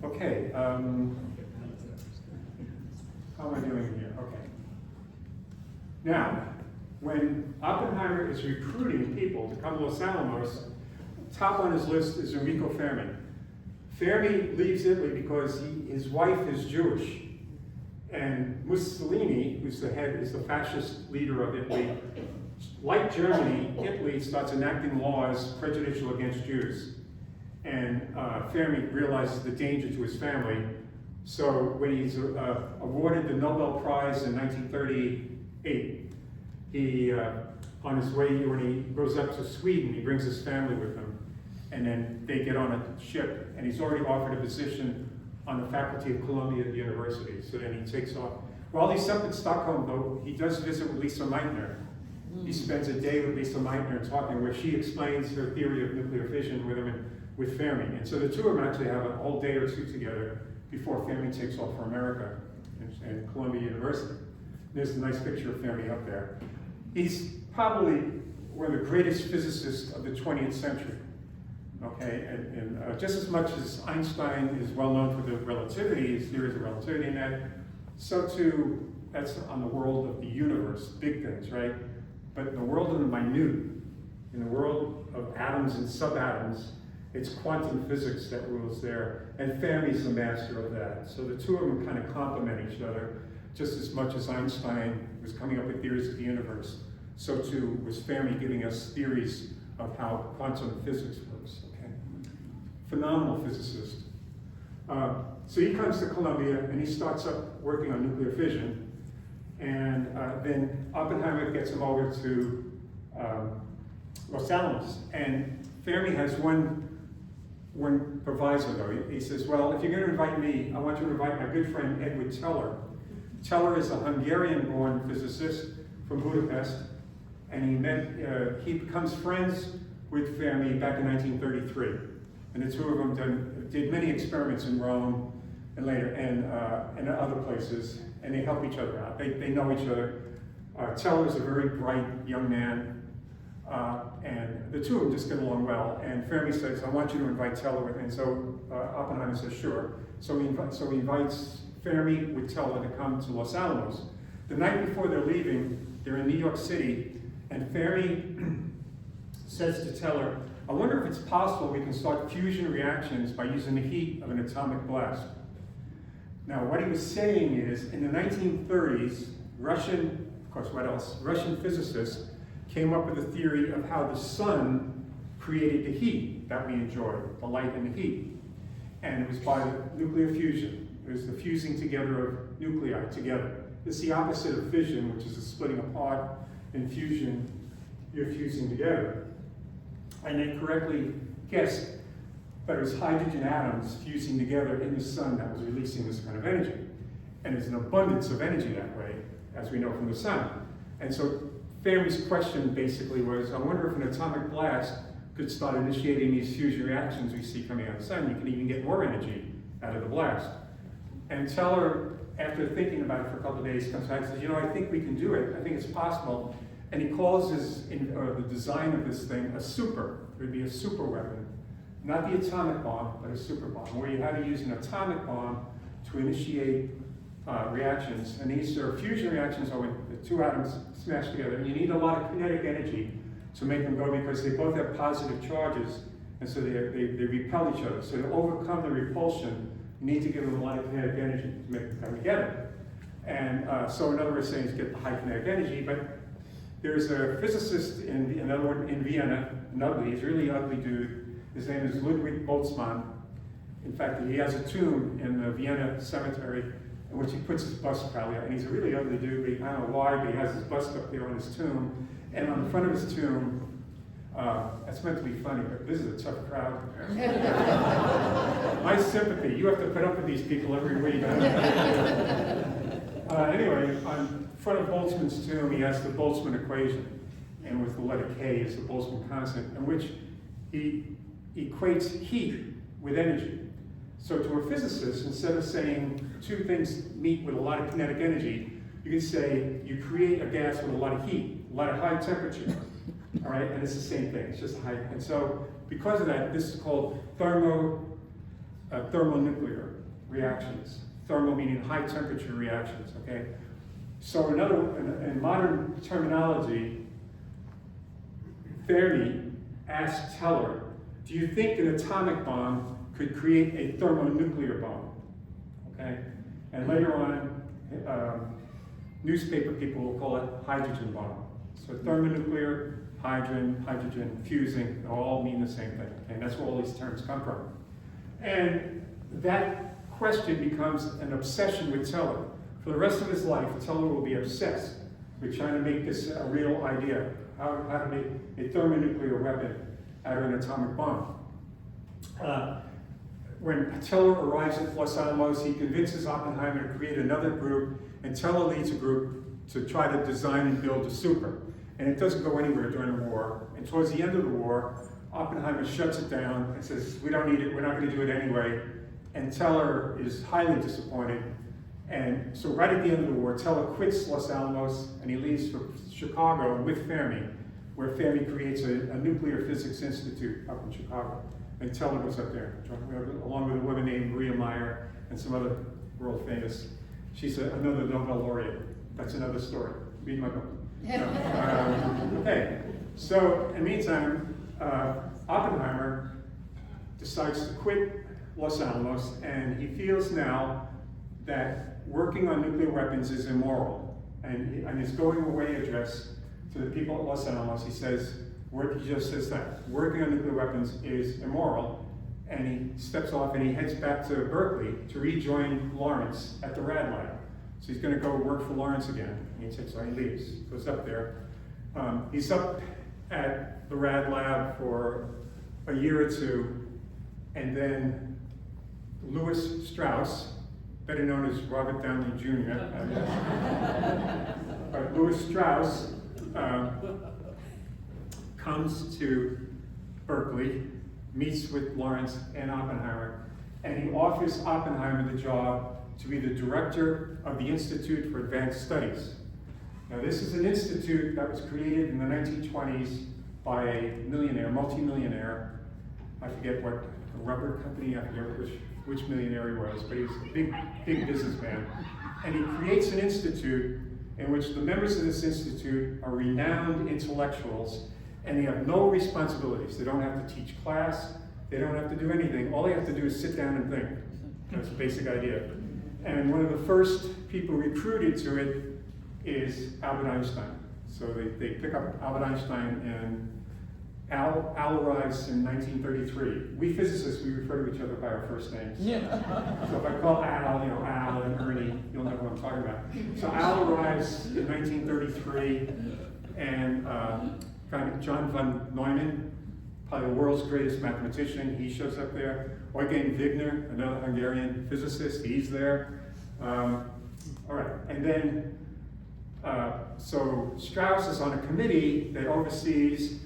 Okay, how am I doing here? Okay. Now, when Oppenheimer is recruiting people to come to Los Alamos, top on his list is Enrico Fermi. Fermi leaves Italy because his wife is Jewish. And Mussolini, who's is the fascist leader of Italy, like Germany, Italy starts enacting laws prejudicial against Jews. And Fermi realizes the danger to his family. So when he's awarded the Nobel Prize in 1938, he, on his way, when he goes up to Sweden, he brings his family with him. And then they get on a ship, and he's already offered a position on the faculty of Columbia University. So then he takes off. While he's up in Stockholm, though, he does visit with Lisa Meitner. He spends a day with Lisa Meitner talking, where she explains her theory of nuclear fission with him and with Fermi. And so the two of them actually have a whole day or two together before Fermi takes off for America and Columbia University. There's a nice picture of Fermi up there. He's probably one of the greatest physicists of the 20th century. Okay, and just as much as Einstein is well known for the relativity, his theories of relativity and that, so too, that's on the world of the universe, big things, right? But in the world of the minute, in the world of atoms and subatoms, it's quantum physics that rules there, and Fermi's the master of that. So the two of them kind of complement each other, just as much as Einstein was coming up with theories of the universe, so too was Fermi giving us theories of how quantum physics works. Okay, phenomenal physicist. So he comes to Columbia and he starts up working on nuclear fission, and then Oppenheimer gets him over to Los Alamos, and Fermi has one proviso though. He says, well, if you're going to invite me, I want you to invite my good friend Edward Teller. Teller is a Hungarian-born physicist from Budapest, and he becomes friends with Fermi back in 1933. And the two of them did many experiments in Rome and later and other places, and they help each other out. They know each other. Teller is a very bright young man, and the two of them just get along well. And Fermi says, I want you to invite Teller with me. And so Oppenheimer says, sure. So he invites Fermi with Teller to come to Los Alamos. The night before they're leaving, they're in New York City, and Fermi says to Teller, I wonder if it's possible we can start fusion reactions by using the heat of an atomic blast. Now, what he was saying is, in the 1930s, Russian physicists came up with a theory of how the sun created the heat that we enjoy, the light and the heat. And it was by nuclear fusion. It was the fusing together of nuclei together. It's the opposite of fission, which is the splitting apart. In fusion, you're fusing together. And they correctly guessed that it was hydrogen atoms fusing together in the sun that was releasing this kind of energy. And there's an abundance of energy that way, as we know from the sun. And so Fermi's question basically was, I wonder if an atomic blast could start initiating these fusion reactions we see coming out of the sun. You can even get more energy out of the blast. And Teller, after thinking about it for a couple of days, comes back and says, you know, I think we can do it. I think it's possible. And he calls the design of this thing a super. It would be a super weapon. Not the atomic bomb, but a super bomb, where you had to use an atomic bomb to initiate reactions. And these are fusion reactions are when the two atoms smash together. And you need a lot of kinetic energy to make them go because they both have positive charges. And so they repel each other. So to overcome the repulsion, you need to give them a lot of kinetic energy to make them come together. And so in other words, saying is get the high kinetic energy. But there's a physicist another one in Vienna, he's a really ugly dude. His name is Ludwig Boltzmann. In fact, he has a tomb in the Vienna cemetery in which he puts his bust probably, and he's a really ugly dude, but I don't know why, but he has his bust up there on his tomb, and on the front of his tomb, that's meant to be funny, but this is a tough crowd. My sympathy, you have to put up with these people every week. Anyway, on front of Boltzmann's tomb, he has the Boltzmann equation, and with the letter K is the Boltzmann constant, in which he equates heat with energy. So to a physicist, instead of saying two things meet with a lot of kinetic energy, you can say you create a gas with a lot of heat, a lot of high temperature. All right, and it's the same thing, it's just high. And so because of that, this is called thermonuclear reactions. Thermo meaning high temperature reactions, okay? So in modern terminology, Fermi asked Teller, do you think an atomic bomb could create a thermonuclear bomb? Okay, and later on, newspaper people will call it hydrogen bomb. So thermonuclear, hydrogen, fusing, they all mean the same thing. Okay? And that's where all these terms come from. And that question becomes an obsession with Teller. For the rest of his life, Teller will be obsessed with trying to make this a real idea, how to make a thermonuclear weapon out of an atomic bomb. When Teller arrives at Los Alamos, he convinces Oppenheimer to create another group, and Teller leads a group to try to design and build a super. And it doesn't go anywhere during the war. And towards the end of the war, Oppenheimer shuts it down and says, we don't need it, we're not going to do it anyway. And Teller is highly disappointed. And so right at the end of the war, Teller quits Los Alamos and he leaves for Chicago with Fermi, where Fermi creates a nuclear physics institute up in Chicago. And Teller goes up there, along with a woman named Maria Meyer and some other world famous. She's another Nobel laureate. That's another story. Read my book. Okay, so in the meantime, Oppenheimer decides to quit Los Alamos, and he feels now that working on nuclear weapons is immoral. And in his going away address to the people at Los Alamos, he just says that working on nuclear weapons is immoral, and he steps off and he heads back to Berkeley to rejoin Lawrence at the Rad Lab. So he's going to go work for Lawrence again. And he leaves, goes up there. He's up at the Rad Lab for a year or two, and then Lewis Strauss, better known as Robert Downey Jr., but Lewis Strauss comes to Berkeley, meets with Lawrence and Oppenheimer, and he offers Oppenheimer the job to be the director of the Institute for Advanced Studies. Now, this is an institute that was created in the 1920s by a millionaire, multi-millionaire. I forget what rubber company, I forget which millionaire he was, but he was a big businessman. And he creates an institute in which the members of this institute are renowned intellectuals, and they have no responsibilities. They don't have to teach class, they don't have to do anything. All they have to do is sit down and think. That's the basic idea. And one of the first people recruited to it is Albert Einstein. So they pick up Albert Einstein, and Al arrives in 1933. We physicists, we refer to each other by our first names. Yeah. So if I call Al, Al and Ernie, you'll know what I'm talking about. So Al arrives in 1933, and John von Neumann, probably the world's greatest mathematician, he shows up there. Eugen Wigner, another Hungarian physicist, he's there. All right, and then, so Strauss is on a committee that oversees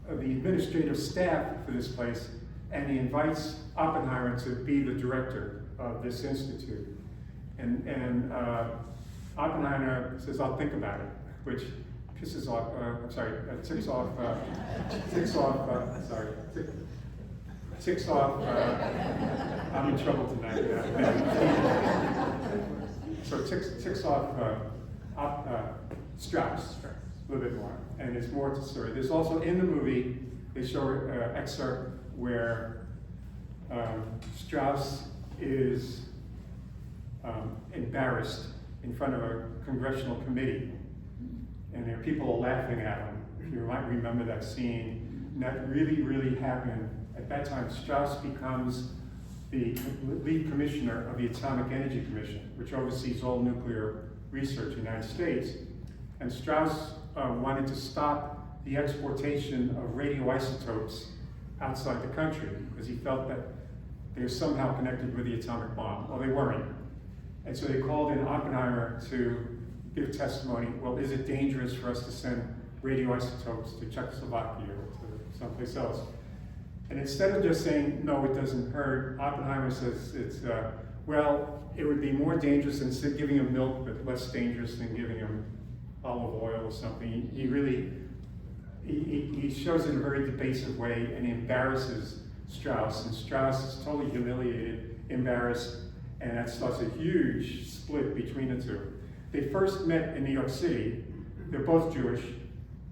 the administrative staff for this place, and he invites Oppenheimer to be the director of this institute. And Oppenheimer says, I'll think about it, which pisses off, ticks off, I'm in trouble tonight. So ticks off Strauss a little bit more, and there's more to the story. There's also, in the movie, they show an excerpt where Strauss is embarrassed in front of a congressional committee, and there are people laughing at him. You might remember that scene. And that really happened. At that time, Strauss becomes the lead commissioner of the Atomic Energy Commission, which oversees all nuclear research in the United States. And Strauss wanted to stop the exportation of radioisotopes outside the country because he felt that they were somehow connected with the atomic bomb. Well, they weren't. And so they called in Oppenheimer to give testimony. Well, is it dangerous for us to send radioisotopes to Czechoslovakia or to someplace else? And instead of just saying, no, it doesn't hurt, Oppenheimer says well, it would be more dangerous than giving him milk, but less dangerous than giving him olive oil or something. He shows it in a very debasive way and he embarrasses Strauss. And Strauss is totally humiliated, embarrassed, and that starts a huge split between the two. They first met in New York City. They're both Jewish,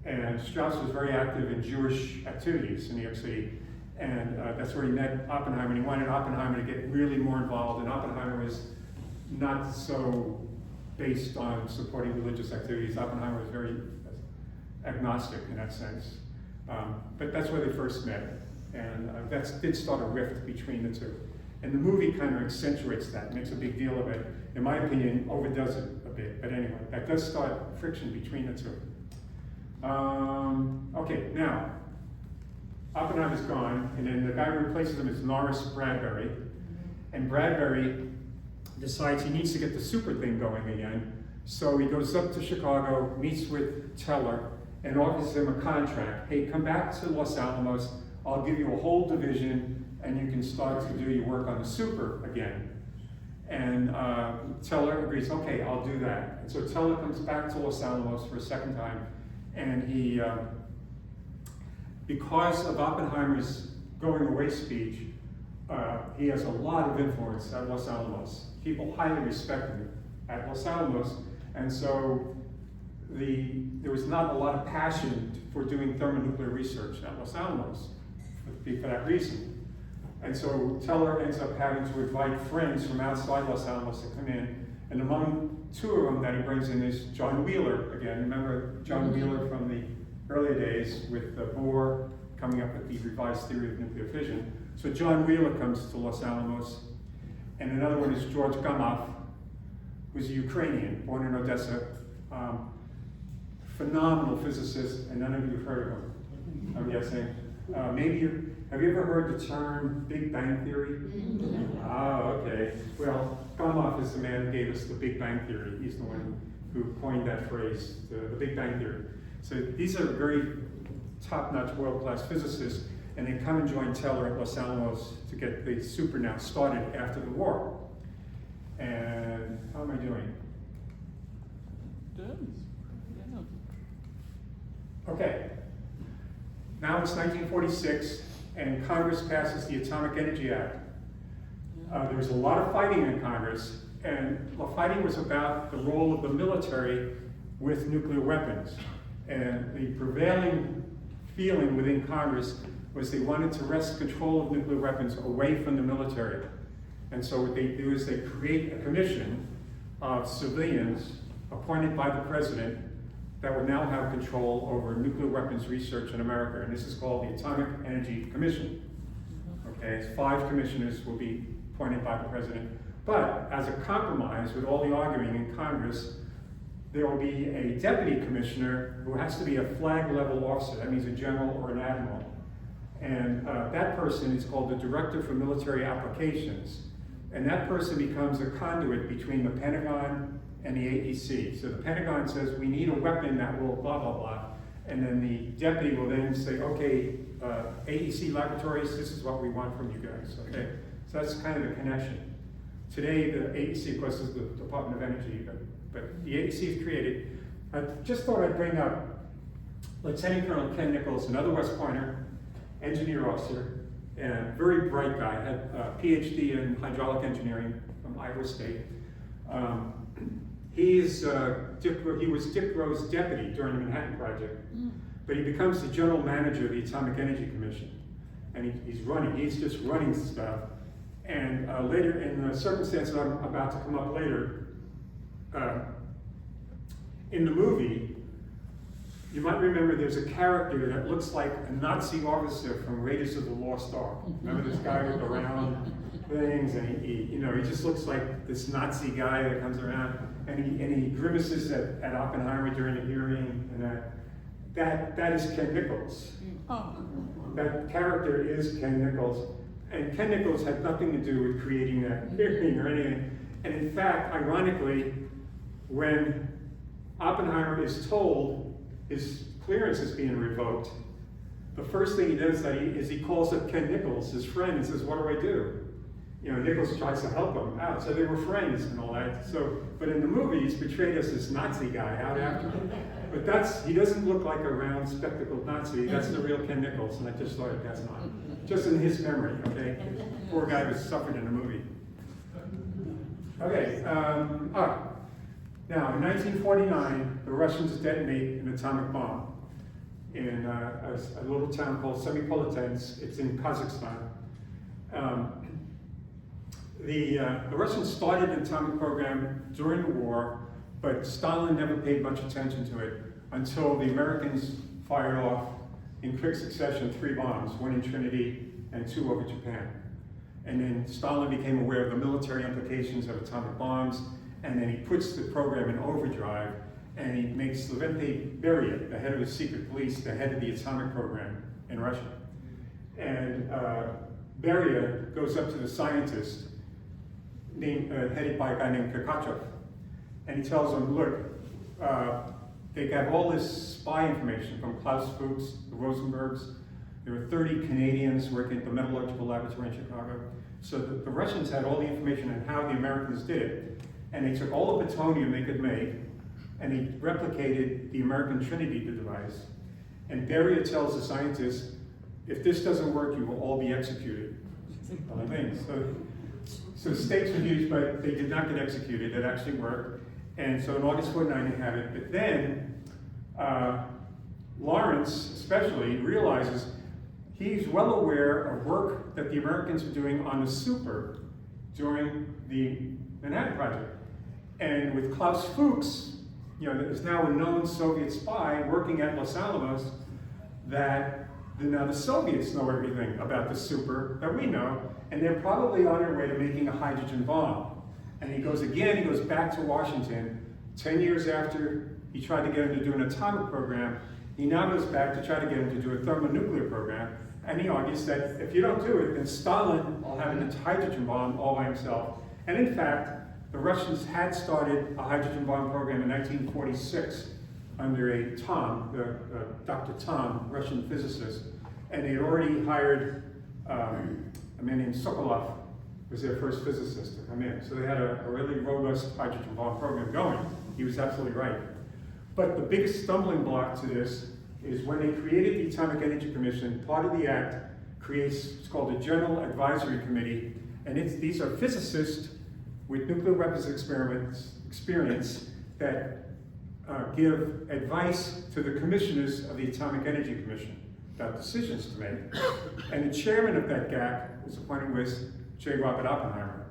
and Strauss was very active in Jewish activities in New York City. And that's where he met Oppenheimer, and he wanted Oppenheimer to get really more involved, and Oppenheimer was not so based on supporting religious activities. Oppenheimer was very agnostic in that sense. But that's where they first met, and that did start a rift between the two. And the movie kind of accentuates that, makes a big deal of it. In my opinion, overdoes it a bit, but anyway, that does start friction between the two. Okay, now, Oppenheimer's gone, and then the guy who replaces him is Norris Bradbury. And Bradbury decides he needs to get the super thing going again. So he goes up to Chicago, meets with Teller, and offers him a contract. Hey, come back to Los Alamos, I'll give you a whole division, and you can start to do your work on the super again. And Teller agrees, okay, I'll do that. And so Teller comes back to Los Alamos for a second time, and he, because of Oppenheimer's going away speech, he has a lot of influence at Los Alamos. People highly respect him at Los Alamos, and so there was not a lot of passion for doing thermonuclear research at Los Alamos for that reason. And so Teller ends up having to invite friends from outside Los Alamos to come in, and among two of them that he brings in is John Wheeler again. Remember John Wheeler from the early days with Bohr coming up with the revised theory of nuclear fission. So John Wheeler comes to Los Alamos, and another one is George Gamow, who's a Ukrainian, born in Odessa, phenomenal physicist, and none of you have heard of him, I'm guessing. Have you ever heard the term Big Bang Theory? Okay. Well, Gamow is the man who gave us the Big Bang Theory. He's the one who coined that phrase, the Big Bang Theory. So these are very top-notch, world-class physicists, and they come and join Teller at Los Alamos to get the super now started after the war. And how am I doing? Okay. Now it's 1946, and Congress passes the Atomic Energy Act. There was a lot of fighting in Congress, and the fighting was about the role of the military with nuclear weapons. And the prevailing feeling within Congress was they wanted to wrest control of nuclear weapons away from the military. And so what they do is they create a commission of civilians appointed by the president that would now have control over nuclear weapons research in America. And this is called the Atomic Energy Commission. Okay, 5 commissioners will be appointed by the president. But as a compromise with all the arguing in Congress, there will be a deputy commissioner who has to be a flag level officer. That means a general or an admiral. And that person is called the Director for Military Applications. And that person becomes a conduit between the Pentagon and the AEC. So the Pentagon says, we need a weapon that will blah, blah, blah. And then the deputy will then say, okay, AEC laboratories, this is what we want from you guys, okay? So that's kind of the connection. Today, the AEC, of course, is the Department of Energy, but the AEC is created. I just thought I'd bring up Lieutenant Colonel Ken Nichols, another West Pointer, engineer officer, and very bright guy, had a PhD in hydraulic engineering from Iowa State. He was Dick Rowe's deputy during the Manhattan Project, but he becomes the general manager of the Atomic Energy Commission. And he's just running stuff. And later, in the circumstances I'm about to come up later, in the movie, You might remember there's a character that looks like a Nazi officer from Raiders of the Lost Ark. Remember this guy with the round things, and he just looks like this Nazi guy that comes around, and he grimaces at Oppenheimer during the hearing, and that is Ken Nichols. That character is Ken Nichols, and Ken Nichols had nothing to do with creating that hearing or anything. And in fact, ironically, when Oppenheimer is told his clearance is being revoked, the first thing he does is he calls up Ken Nichols, his friend, and says, "What do I do?" Nichols tries to help him out, so they were friends and all that. But in the movie, he's portrayed as this Nazi guy out after him. But he doesn't look like a round, spectacled Nazi. That's the real Ken Nichols, and I just thought that's not. Just in his memory, okay? Poor guy was suffered in the movie. Okay, now in 1949, the Russians detonate an atomic bomb in a little town called Semipolatinsk. It's in Kazakhstan. The Russians started an atomic program during the war, but Stalin never paid much attention to it until the Americans fired off in quick succession 3 bombs, 1 in Trinity and 2 over Japan. And then Stalin became aware of the military implications of atomic bombs, and then he puts the program in overdrive, and he makes Lavrentiy Beria, the head of the secret police, the head of the atomic program in Russia. And Beria goes up to the scientist, headed by a guy named Kirkachev, and he tells him, look, they have all this spy information from Klaus Fuchs, the Rosenbergs. There were 30 Canadians working at the metallurgical laboratory in Chicago. So the Russians had all the information on how the Americans did it. And they took all the plutonium they could make, and they replicated the American Trinity device. And Beria tells the scientists, if this doesn't work, you will all be executed. So the stakes were huge, but they did not get executed. It actually worked. And so on August 49, they have it. But then Lawrence, especially, realizes he's well aware of work that the Americans were doing on the super during the Manhattan Project. And with Klaus Fuchs, that is now a known Soviet spy working at Los Alamos, that now the Soviets know everything about the super that we know, and they're probably on their way to making a hydrogen bomb. And he goes back to Washington, 10 years after he tried to get him to do an atomic program. He now goes back to try to get him to do a thermonuclear program, and he argues that if you don't do it, then Stalin will have a hydrogen bomb all by himself. And in fact, the Russians had started a hydrogen bomb program in 1946 under a Dr. Tom, Russian physicist, and they had already hired a man named Sokolov, was their first physicist to come in. So they had a really robust hydrogen bomb program going. He was absolutely right. But the biggest stumbling block to this is when they created the Atomic Energy Commission, part of the act creates, it's called the General Advisory Committee, and these are physicists with nuclear weapons experience that give advice to the commissioners of the Atomic Energy Commission about decisions to make. And the chairman of that GAC was appointed with J. Robert Oppenheimer.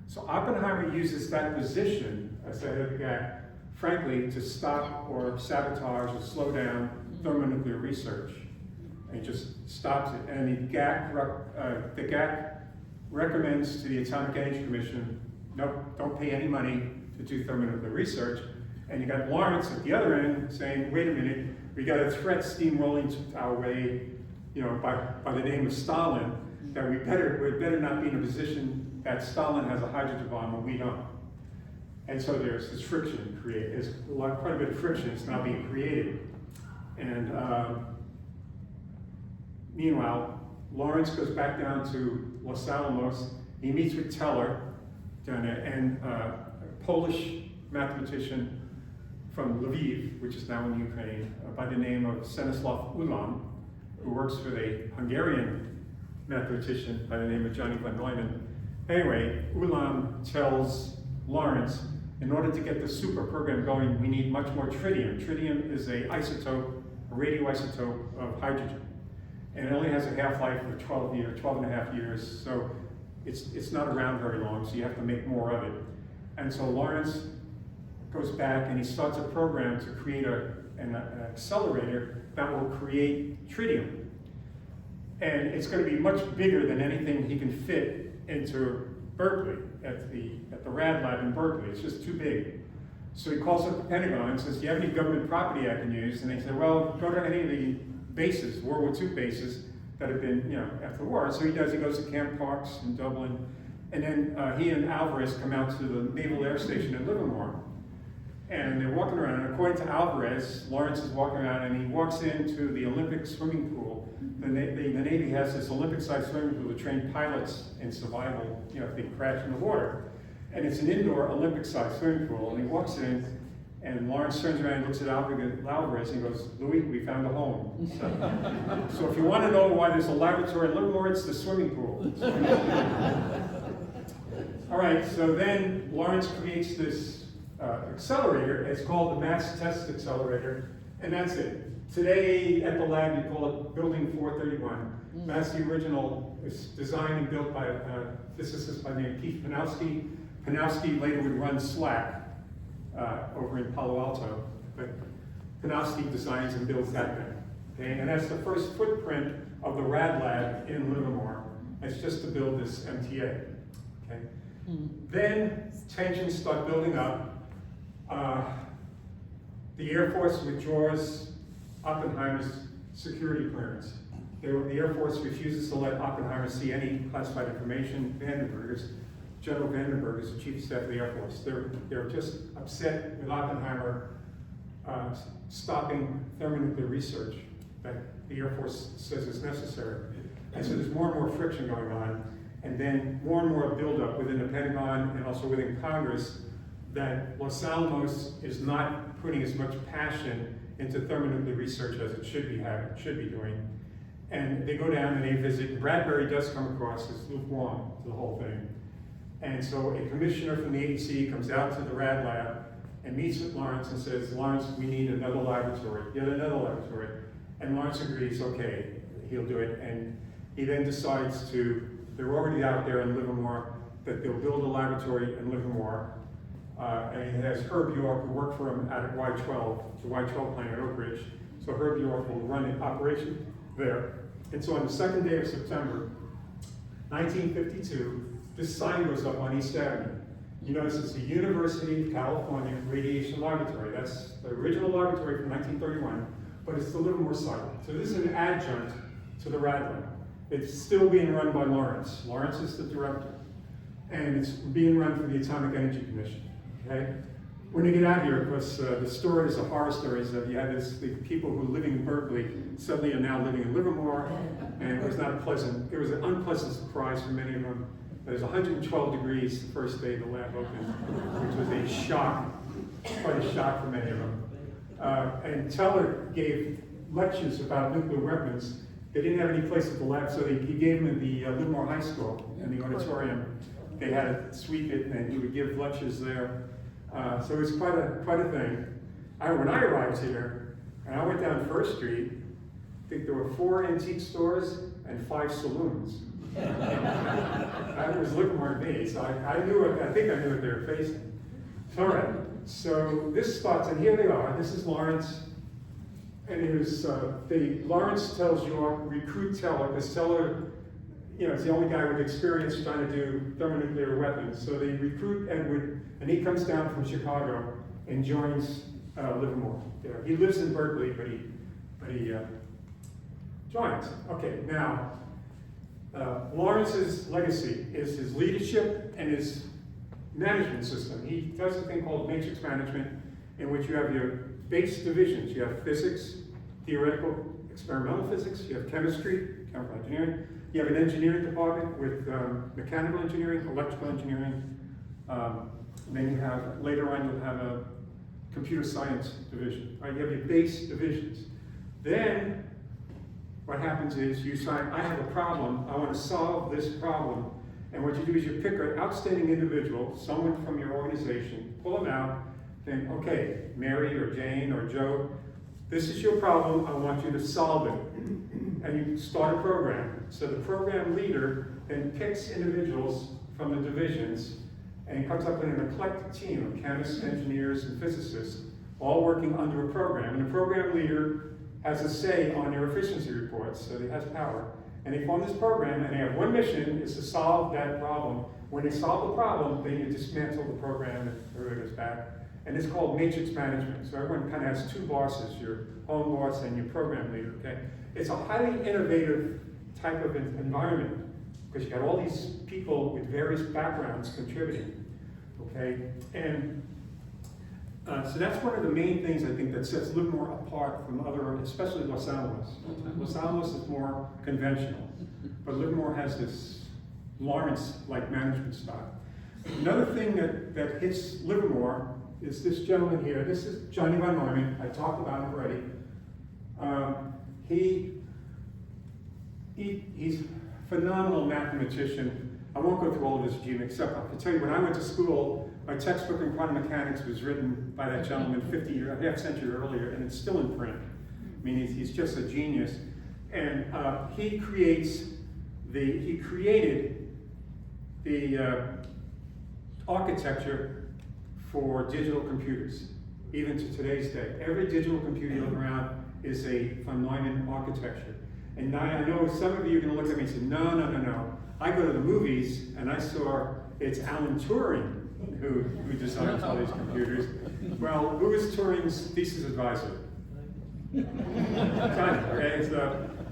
So Oppenheimer uses that position as the head of the GAC, frankly, to stop or sabotage or slow down thermonuclear research. And he just stops it. And the GAC recommends to the Atomic Energy Commission, nope, don't pay any money to do thermonuclear research. And you got Lawrence at the other end saying, wait a minute, we got a threat steamrolling our way, by the name of Stalin, that we better not be in a position that Stalin has a hydrogen bomb and we don't. And so there's this friction created. There's quite a bit of friction that's now being created. And meanwhile, Lawrence goes back down to Los Alamos. He meets with Teller down there, and a Polish mathematician from Lviv, which is now in Ukraine, by the name of Stanislav Ulam, who works with a Hungarian mathematician by the name of Johnny von Neumann. Anyway, Ulam tells Lawrence, in order to get the super program going, we need much more tritium. Tritium is a radioisotope of hydrogen. And it only has a half-life of 12 and a half years, so it's not around very long, so you have to make more of it. And so Lawrence goes back and he starts a program to create a an accelerator that will create tritium. And it's going to be much bigger than anything he can fit into Berkeley, at the RAD lab in Berkeley. It's just too big. So he calls up the Pentagon and says, do you have any government property I can use? And they say, well, go to any of the bases, World War II bases that have been, after the war. So he does, he goes to Camp Parks in Dublin. And then he and Alvarez come out to the Naval Air Station in Livermore. And they're walking around, and according to Alvarez, Lawrence is walking around, and he walks into the Olympic swimming pool. The Navy has this Olympic-sized swimming pool to train pilots in survival, if they crash in the water. And it's an indoor Olympic-sized swimming pool, and he walks in, and Lawrence turns around and looks at Alvarez, and he goes, Louis, we found a home. So if you want to know why there's a laboratory in Livermore, it's the swimming pool. All right, so then Lawrence creates this accelerator. It's called the Mass Test Accelerator, and that's it. Today at the lab, you call it Building 431. That's the original. It's designed and built by a physicist by the name of Keith Panowski. Panowski later would run SLAC over in Palo Alto, but Panowski designs and builds that thing. Okay, and that's the first footprint of the RAD lab in Livermore. It's just to build this MTA. Okay. Then tensions start building up. The Air Force withdraws Oppenheimer's security clearance. The Air Force refuses to let Oppenheimer see any classified information. General Vandenberg is the Chief of Staff of the Air Force. They're just upset with Oppenheimer stopping thermonuclear research that the Air Force says is necessary. And so there's more and more friction going on, and then more and more buildup within the Pentagon and also within Congress that Los Alamos is not putting as much passion into thermonuclear research as it should be doing. And they go down and they visit. Bradbury does come across as lukewarm to the whole thing. And so a commissioner from the agency comes out to the RAD lab and meets with Lawrence and says, Lawrence, we need another laboratory, yet another laboratory. And Lawrence agrees, okay, he'll do it. And he then decides they're already out there in Livermore, that they'll build a laboratory in Livermore. And he has Herb York, who worked for him out at Y12, the Y12 plant at Oak Ridge. So Herb York will run an operation there. And so on the second day of September, 1952, this sign goes up on East Avenue. You notice it's the University of California Radiation Laboratory. That's the original laboratory from 1931, but it's the Livermore site. So this is an adjunct to the RAD lab. It's still being run by Lawrence. Lawrence is the director. And it's being run for the Atomic Energy Commission. Okay? When you get out here, because the stories, the horror stories of you had the people who live in Berkeley suddenly are now living in Livermore, and it was not pleasant. It was an unpleasant surprise for many of them. It was 112 degrees the first day the lab opened, which was a shock, quite a shock for many of them. And Teller gave lectures about nuclear weapons. They didn't have any place at the lab, so he gave them in the Livermore High School, in the auditorium. They had to sweep it, and he would give lectures there. So it was quite a thing. When I arrived here, and I went down First Street, I think there were 4 antique stores and 5 saloons. That was Livermore to me, so I think I knew what they were facing. All right, so this starts, and here they are. This is Lawrence, and Lawrence tells York, recruit Teller, because Teller, is the only guy with experience trying to do thermonuclear weapons. So they recruit Edward, and he comes down from Chicago and joins Livermore. He lives in Berkeley, but he joins. Okay, now Lawrence's legacy is his leadership and his management system. He does a thing called matrix management, in which you have your base divisions. You have physics, theoretical experimental physics, you have chemistry, chemical engineering, you have an engineering department with mechanical engineering, electrical engineering, and then you have, later on, you'll have a computer science division. Right? You have your base divisions. Then, what happens is you decide, I have a problem, I want to solve this problem. And what you do is you pick an outstanding individual, someone from your organization, pull them out, think, okay, Mary or Jane or Joe, this is your problem, I want you to solve it. And you start a program. So the program leader then picks individuals from the divisions and comes up with an eclectic team of chemists, engineers, and physicists, all working under a program. And the program leader has a say on their efficiency reports, so he has power. And they form this program, and they have one mission, is to solve that problem. When they solve the problem, then you dismantle the program and everybody goes back. And it's called matrix management. So everyone kind of has two bosses, your home boss and your program leader, okay? It's a highly innovative type of environment because you got all these people with various backgrounds contributing, okay? And so that's one of the main things I think that sets Livermore apart from other, especially Los Alamos. Los Alamos is more conventional, but Livermore has this Lawrence-like management style. Another thing that hits Livermore is this gentleman here. This is Johnny Von Neumann. I talked about him already. He's a phenomenal mathematician. I won't go through all of his achievements, except I can tell you when I went to school, my textbook in quantum mechanics was written by that gentleman a half century earlier, and it's still in print. I mean, he's just a genius. And he created the architecture for digital computers, even to today's day. Every digital computer you look around is a von Neumann architecture. And now I know some of you are going to look at me and say, no. I go to the movies and I saw it's Alan Turing who designs all these computers. Well, who is Turing's thesis advisor? Okay,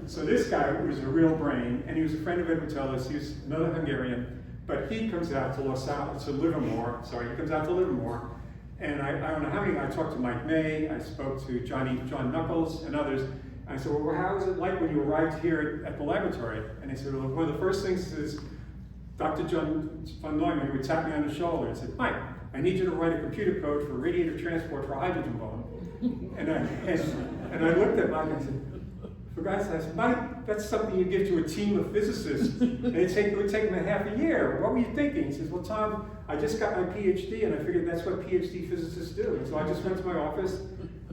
so this guy was a real brain, and he was a friend of Edward Teller's. He was another Hungarian, but he comes out to Livermore. He comes out to Livermore, and I don't know how many. I talked to Mike May. I spoke to John Knuckles, and others. I said, well, how was it like when you arrived here at the laboratory? And he said, well, one of the first things is Dr. John von Neumann would tap me on the shoulder and said, Mike, I need you to write a computer code for radiator transport for a hydrogen bomb. And I looked at Mike and said, for God's sake, Mike, that's something you give to a team of physicists. And it would take them a half a year. What were you thinking? He says, well, Tom, I just got my PhD, and I figured that's what PhD physicists do. And so I just went to my office,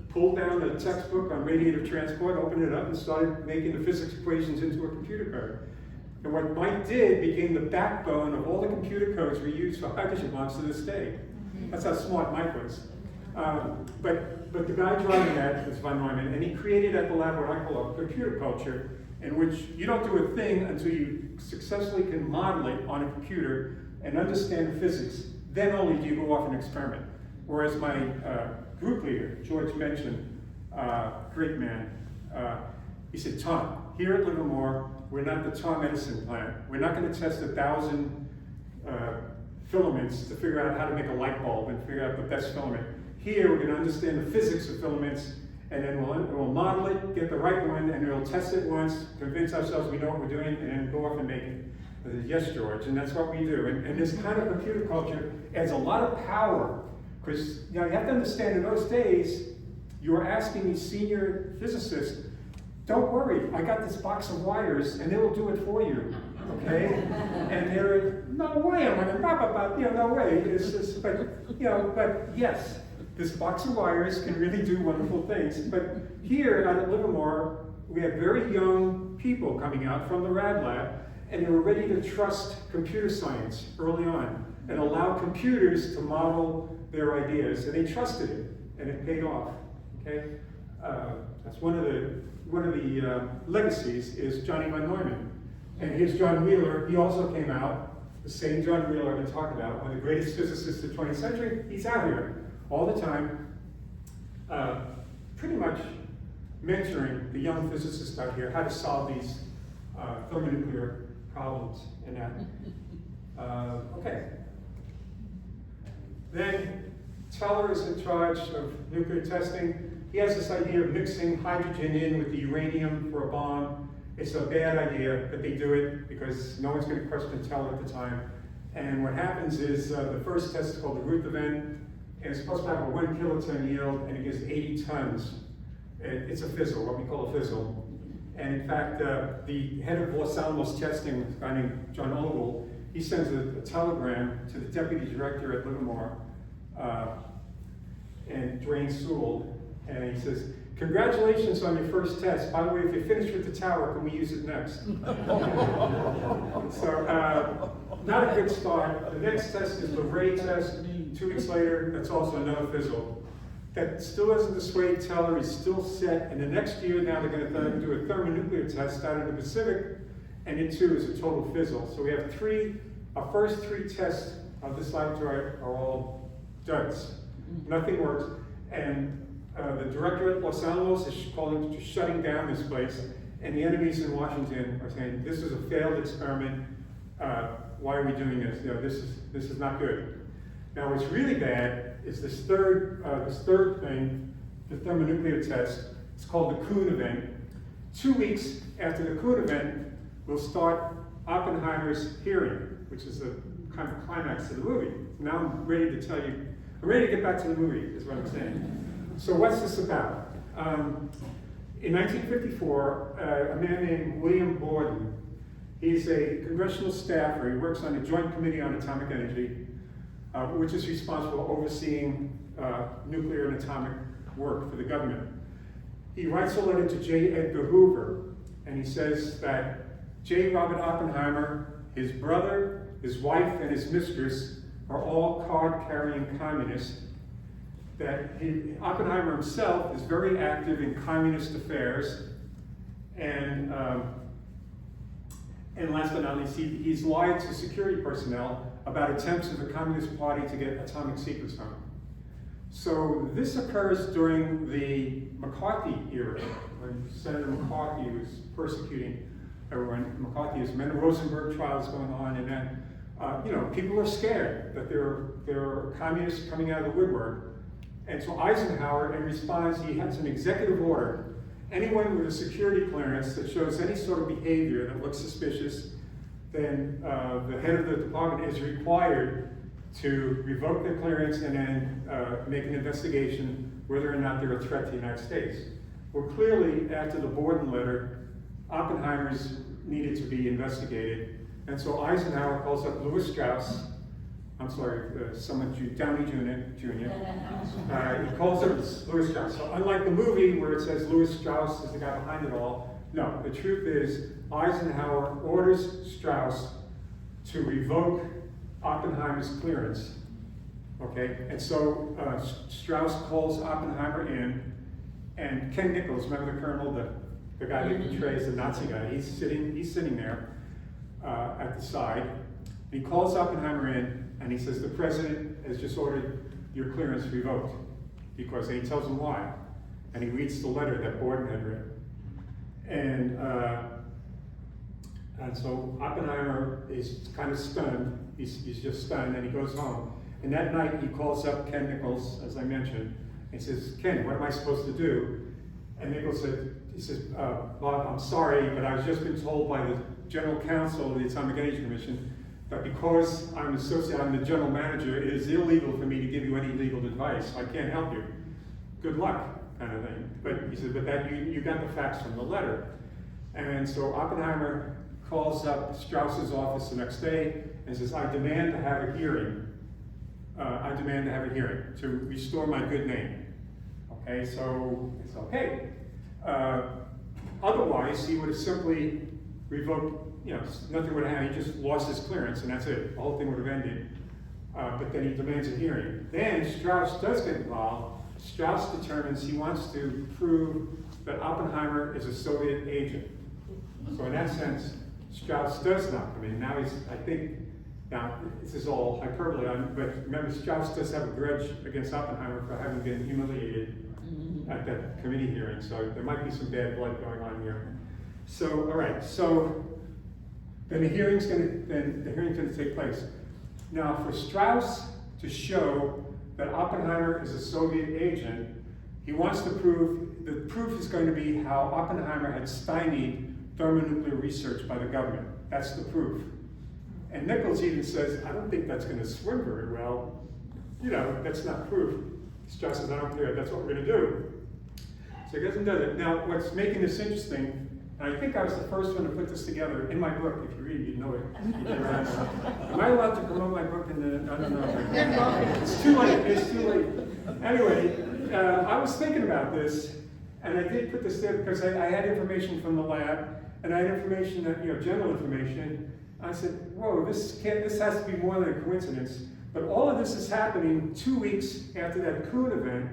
pulled down a textbook on radiator transport, opened it up, and started making the physics equations into a computer code. And what Mike did became the backbone of all the computer codes we use for hydrogen bombs to this day. That's how smart Mike was. But the guy driving that was von Neumann, and he created at the lab what I call a computer culture, in which you don't do a thing until you successfully can model it on a computer and understand physics. Then only do you go off and experiment. Whereas my group leader, George mentioned, great man, he said, Tom, here at Livermore, we're not the Tom Edison plant. We're not going to test 1,000 filaments to figure out how to make a light bulb and figure out the best filament. Here, we're going to understand the physics of filaments, and then we'll model it, get the right one, and we'll test it once, convince ourselves we know what we're doing, and then go off and make it. I said, yes, George, and that's what we do. And this kind of computer culture adds a lot of power, because you have to understand in those days, you were asking these senior physicists, don't worry, I got this box of wires, and they will do it for you, okay? And they're, no way, I'm going to, no way. It's just, but yes, this box of wires can really do wonderful things. But here out at Livermore, we have very young people coming out from the rad lab, and they were ready to trust computer science early on and allow computers to model their ideas, and they trusted it, and it paid off. Okay, that's one of the legacies is Johnny von Neumann, and here's John Wheeler. He also came out, the same John Wheeler I've been talking about, one of the greatest physicists of the 20th century. He's out here all the time, pretty much mentoring the young physicists out here how to solve these thermonuclear problems and that. Okay. Then Teller is in charge of nuclear testing. He has this idea of mixing hydrogen in with the uranium for a bomb. It's a bad idea, but they do it because no one's going to question Teller at the time. And what happens is the first test is called the Ruth event, and it's supposed to have a 1 kiloton yield, and it gives 80 tons. It's a fizzle, what we call a fizzle. And in fact, the head of Los Alamos testing, a guy named John Ogle, he sends a telegram to the deputy director at Livermore, and Dwayne Sewell, and he says, congratulations on your first test. By the way, if you're finished with the tower, can we use it next? So, not a good start. The next test is the Ray test. 2 weeks later, that's also another fizzle. That still doesn't dissuade Teller. He's still set. And the next year, now they're going to do a thermonuclear test out in the Pacific, and it too is a total fizzle. So we have our first three tests of this laboratory are all duds. Nothing works. And the director at Los Alamos is calling to shutting down this place, and the enemies in Washington are saying, this is a failed experiment. Why are we doing this? You know, this is not good. Now, what's really bad is this third thing, the thermonuclear test. It's called the Kuhn event. 2 weeks after the Kuhn event, we'll start Oppenheimer's hearing, which is the kind of climax of the movie. Now I'm ready to tell you. I'm ready to get back to the movie, is what I'm saying. So what's this about? In 1954, a man named William Borden, he's a congressional staffer. He works on the Joint Committee on Atomic Energy, which is responsible for overseeing nuclear and atomic work for the government. He writes a letter to J. Edgar Hoover, and he says that J. Robert Oppenheimer, his brother, his wife, and his mistress are all card-carrying communists, that Oppenheimer himself is very active in communist affairs, and last but not least, he's lied to security personnel about attempts of the Communist Party to get atomic secrets from him. So this occurs during the McCarthy era, when Senator McCarthy was persecuting everyone. McCarthy is when the Rosenberg trial is going on, and then people are scared that there are communists coming out of the woodwork. And so Eisenhower, in response, he has an executive order. Anyone with a security clearance that shows any sort of behavior that looks suspicious, then the head of the department is required to revoke their clearance and then make an investigation whether or not they're a threat to the United States. Well, clearly, after the Borden letter, Oppenheimer's needed to be investigated. And so Eisenhower calls up Louis Strauss, Downey Jr. He calls up Louis Strauss. So unlike the movie where it says Louis Strauss is the guy behind it all, no, the truth is Eisenhower orders Strauss to revoke Oppenheimer's clearance. Okay, and so Strauss calls Oppenheimer in, and Ken Nichols, remember the colonel, the guy that portrays the Nazi guy, he's sitting there at the side. He calls Oppenheimer in, and he says, the president has just ordered your clearance revoked, and he tells him why. And he reads the letter that Borden had written. And so Oppenheimer is kind of stunned. He's just stunned, and he goes home. And that night he calls up Ken Nichols, as I mentioned, and says, Ken, what am I supposed to do? And Nichols says, Bob, I'm sorry, but I've just been told by the general counsel of the Atomic Energy Commission that because I'm the general manager, it is illegal for me to give you any legal advice. I can't help you. Good luck, kind of thing. But he said, but that you got the facts from the letter. And so Oppenheimer calls up Strauss's office the next day and says, I demand to have a hearing. I demand to have a hearing to restore my good name. Okay, so it's okay. Otherwise, he would have simply revoked, nothing would have happened. He just lost his clearance, and that's it. The whole thing would have ended. But then he demands a hearing. Then Strauss does get involved. Strauss determines he wants to prove that Oppenheimer is a Soviet agent. So in that sense, Strauss does not come in. Now this is all hyperbole, but remember, Strauss does have a grudge against Oppenheimer for having been humiliated at that committee hearing. So there might be some bad blood going on here. So, all right, so then the hearing's gonna take place. Now, for Strauss to show that Oppenheimer is a Soviet agent, he wants to prove, the proof is going to be how Oppenheimer had stymied thermonuclear research by the government. That's the proof. And Nichols even says, I don't think that's going to swim very well. That's not proof. Strauss says, I don't care, that's what we're going to do. So he doesn't do it. Now, what's making this interesting, and I think I was the first one to put this together in my book. If you read it, you know it. Am I allowed to promote my book in the, I don't know. It's too late. Anyway, I was thinking about this, and I did put this there because I had information from the lab, and I had information that, general information. I said, whoa, this has to be more than a coincidence. But all of this is happening 2 weeks after that Kuhn event,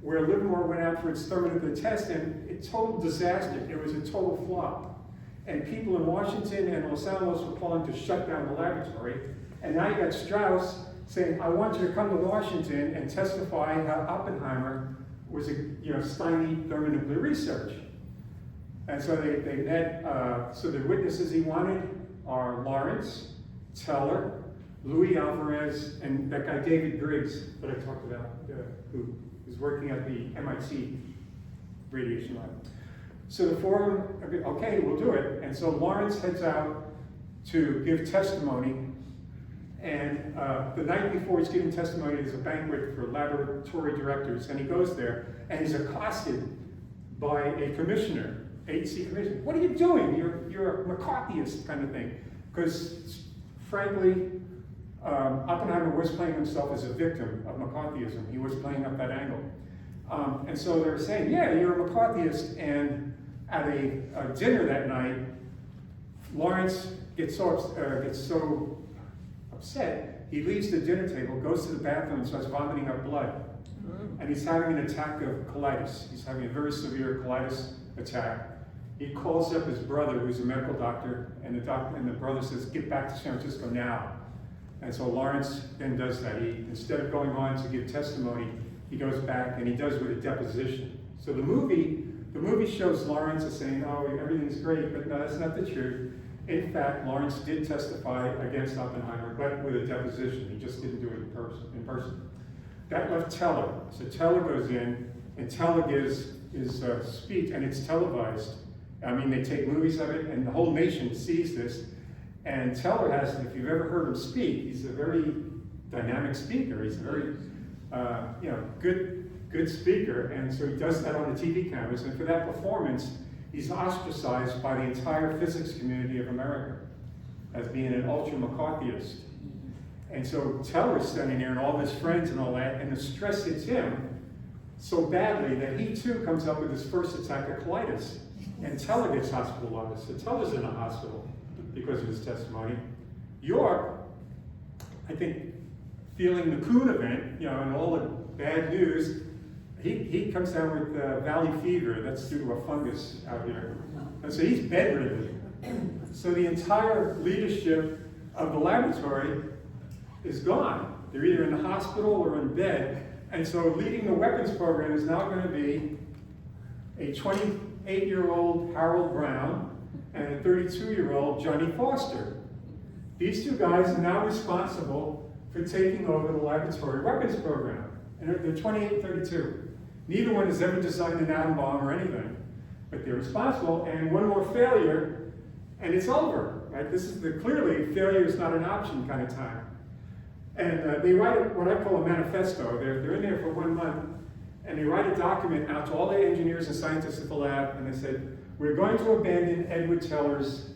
where Livermore went out for its thermonuclear test, and a total disaster. It was a total flop. And people in Washington and Los Alamos were calling to shut down the laboratory. And now you got Strauss saying, I want you to come to Washington and testify how Oppenheimer was a stymied thermonuclear research. And so they met, so the witnesses he wanted are Lawrence, Teller, Louis Alvarez, and that guy David Griggs that I talked about, who is working at the MIT radiation lab. So the four of them, okay, we'll do it. And so Lawrence heads out to give testimony. And the night before he's giving testimony, there's a banquet for laboratory directors, and he goes there, and he's accosted by a commissioner, HC commissioner. What are you doing? You're a McCarthyist kind of thing. Because frankly, Oppenheimer was playing himself as a victim of McCarthyism. He was playing up that angle. And so they were saying, yeah, you're a McCarthyist. And at a dinner that night, Lawrence gets so upset, he leaves the dinner table, goes to the bathroom, and starts vomiting up blood. And he's having an attack of colitis. He's having a very severe colitis attack. He calls up his brother, who's a medical doctor, and the brother says, get back to San Francisco now. And so Lawrence then does that. Instead of going on to give testimony, he goes back and he does with a deposition. So the movie shows Lawrence as saying, oh, everything's great, but no, that's not the truth. In fact, Lawrence did testify against Oppenheimer, but with a deposition. He just didn't do it in person. That left Teller. So Teller goes in, and Teller gives his speech, and it's televised. I mean, they take movies of it, and the whole nation sees this. And Teller has, if you've ever heard him speak, he's a very dynamic speaker. He's a very, good speaker, and so he does that on the TV cameras. And for that performance, he's ostracized by the entire physics community of America as being an ultra-McCarthyist. And so Teller's standing there and all his friends and all that, and the stress hits him so badly that he too comes up with his first attack of colitis. And Teller gets hospitalized. So Teller's in the hospital because of his testimony. York, I think, feeling the Kuhn event, and all the bad news, he comes down with valley fever. That's due to a fungus out here. And so he's bedridden. So the entire leadership of the laboratory is gone. They're either in the hospital or in bed. And so leading the weapons program is now going to be a 28-year-old Harold Brown and a 32-year-old Johnny Foster. These two guys are now responsible for taking over the laboratory weapons program. And they're 28 and 32. Neither one has ever designed an atom bomb or anything, but they're responsible. And one more failure, and it's over. Right? This is clearly failure is not an option kind of time. And they write what I call a manifesto. They're in there for 1 month, and they write a document out to all the engineers and scientists at the lab, and they said, we're going to abandon Edward Teller's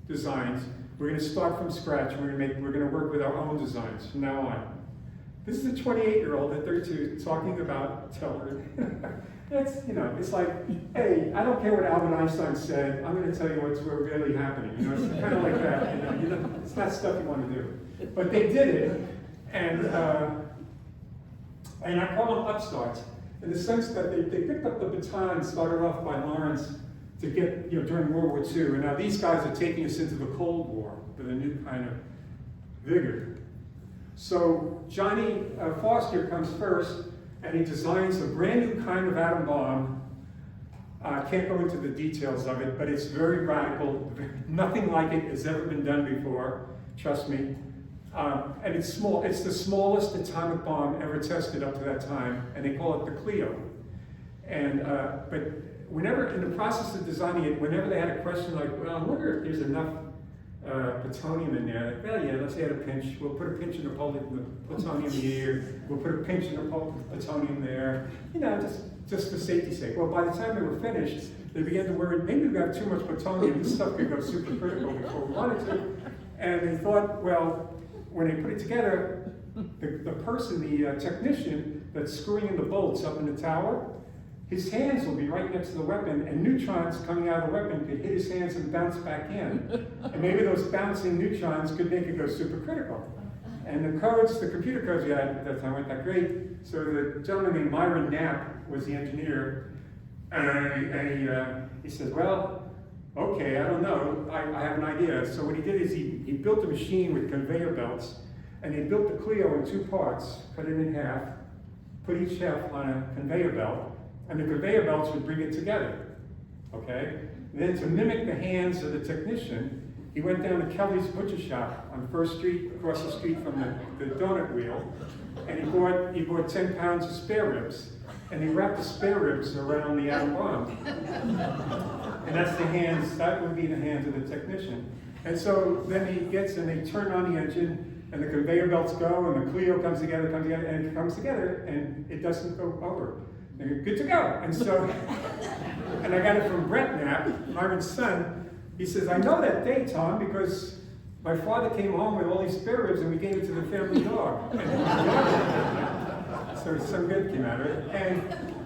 designs. We're going to start from scratch. We're going to work with our own designs from now on. This is a 28-year-old at 32 talking about Teller. It's like, hey, I don't care what Albert Einstein said. I'm going to tell you what's really happening. It's kind of like that. It's not stuff you want to do. But they did it, and I call them upstarts in the sense that they picked up the baton, started off by Lawrence to get, during World War II, and now these guys are taking us into the Cold War with a new kind of vigor. So Johnny Foster comes first, and he designs a brand new kind of atom bomb. I can't go into the details of it, but it's very radical. Nothing like it has ever been done before, trust me. And it's small. It's the smallest atomic bomb ever tested up to that time, and they call it the Clio. And but whenever, in the process of designing it, whenever they had a question like, well, I wonder if there's enough plutonium in there. Like, well, yeah, let's add a pinch. We'll put a pinch of the plutonium here. We'll put a pinch of the plutonium there. Just for safety's sake. Well, by the time they were finished, they began to worry, maybe we got too much plutonium. This stuff could go supercritical before we wanted to. And they thought, well, when they put it together, the person, the technician that's screwing in the bolts up in the tower, his hands will be right next to the weapon, and neutrons coming out of the weapon could hit his hands and bounce back in. And maybe those bouncing neutrons could make it go supercritical. And the computer codes we had at that time weren't that great. so the gentleman named Myron Knapp was the engineer, and he said, well, okay, I don't know, I have an idea. So what he did is he built a machine with conveyor belts, and he built the Clio in 2 parts, cut it in half, put each half on a conveyor belt, and the conveyor belts would bring it together, okay? And then to mimic the hands of the technician, he went down to Kelly's Butcher Shop on 1st Street, across the street from the donut wheel, and he bought 10 pounds of spare ribs, and he wrapped the spare ribs around the atom bomb. And that's the hands, that would be the hands of the technician. And so then he gets, and they turn on the engine, and the conveyor belts go, and the Clio comes together, and it comes together, and it doesn't go over. And you're good to go. And so, and I got it from Brett Knapp, Myron's son. He says, I know that day, Tom, because my father came home with all these spare ribs, and we gave it to the family dog. So some good came out of it. And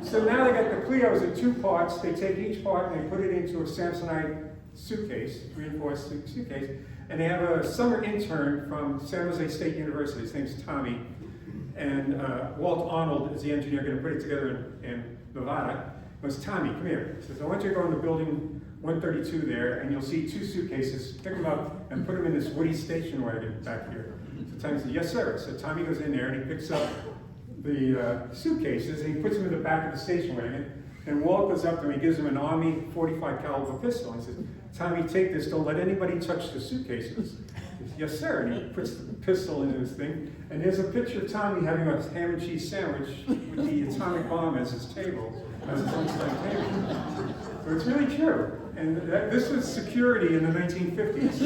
so now they got the Clios in 2 parts. They take each part and they put it into a Samsonite suitcase, reinforced suitcase. And they have a summer intern from San Jose State University. His name's Tommy. And Walt Arnold is the engineer going to put it together in Nevada. He goes, Tommy, come here. He says, I want you to go into building 132 there, and you'll see 2 suitcases. Pick them up and put them in this Woody station wagon back here. So Tommy said, yes, sir. So Tommy goes in there and he picks up the suitcases and he puts them in the back of the station wagon. And Walt goes up to him, he gives him an Army 45 caliber pistol. And he says, Tommy, take this, don't let anybody touch the suitcases. He says, yes, sir. And he puts the pistol into this thing. And there's a picture of Tommy having a ham and cheese sandwich with the atomic bomb as his table, as his lunchtime table. So it's really true. And this was security in the 1950s.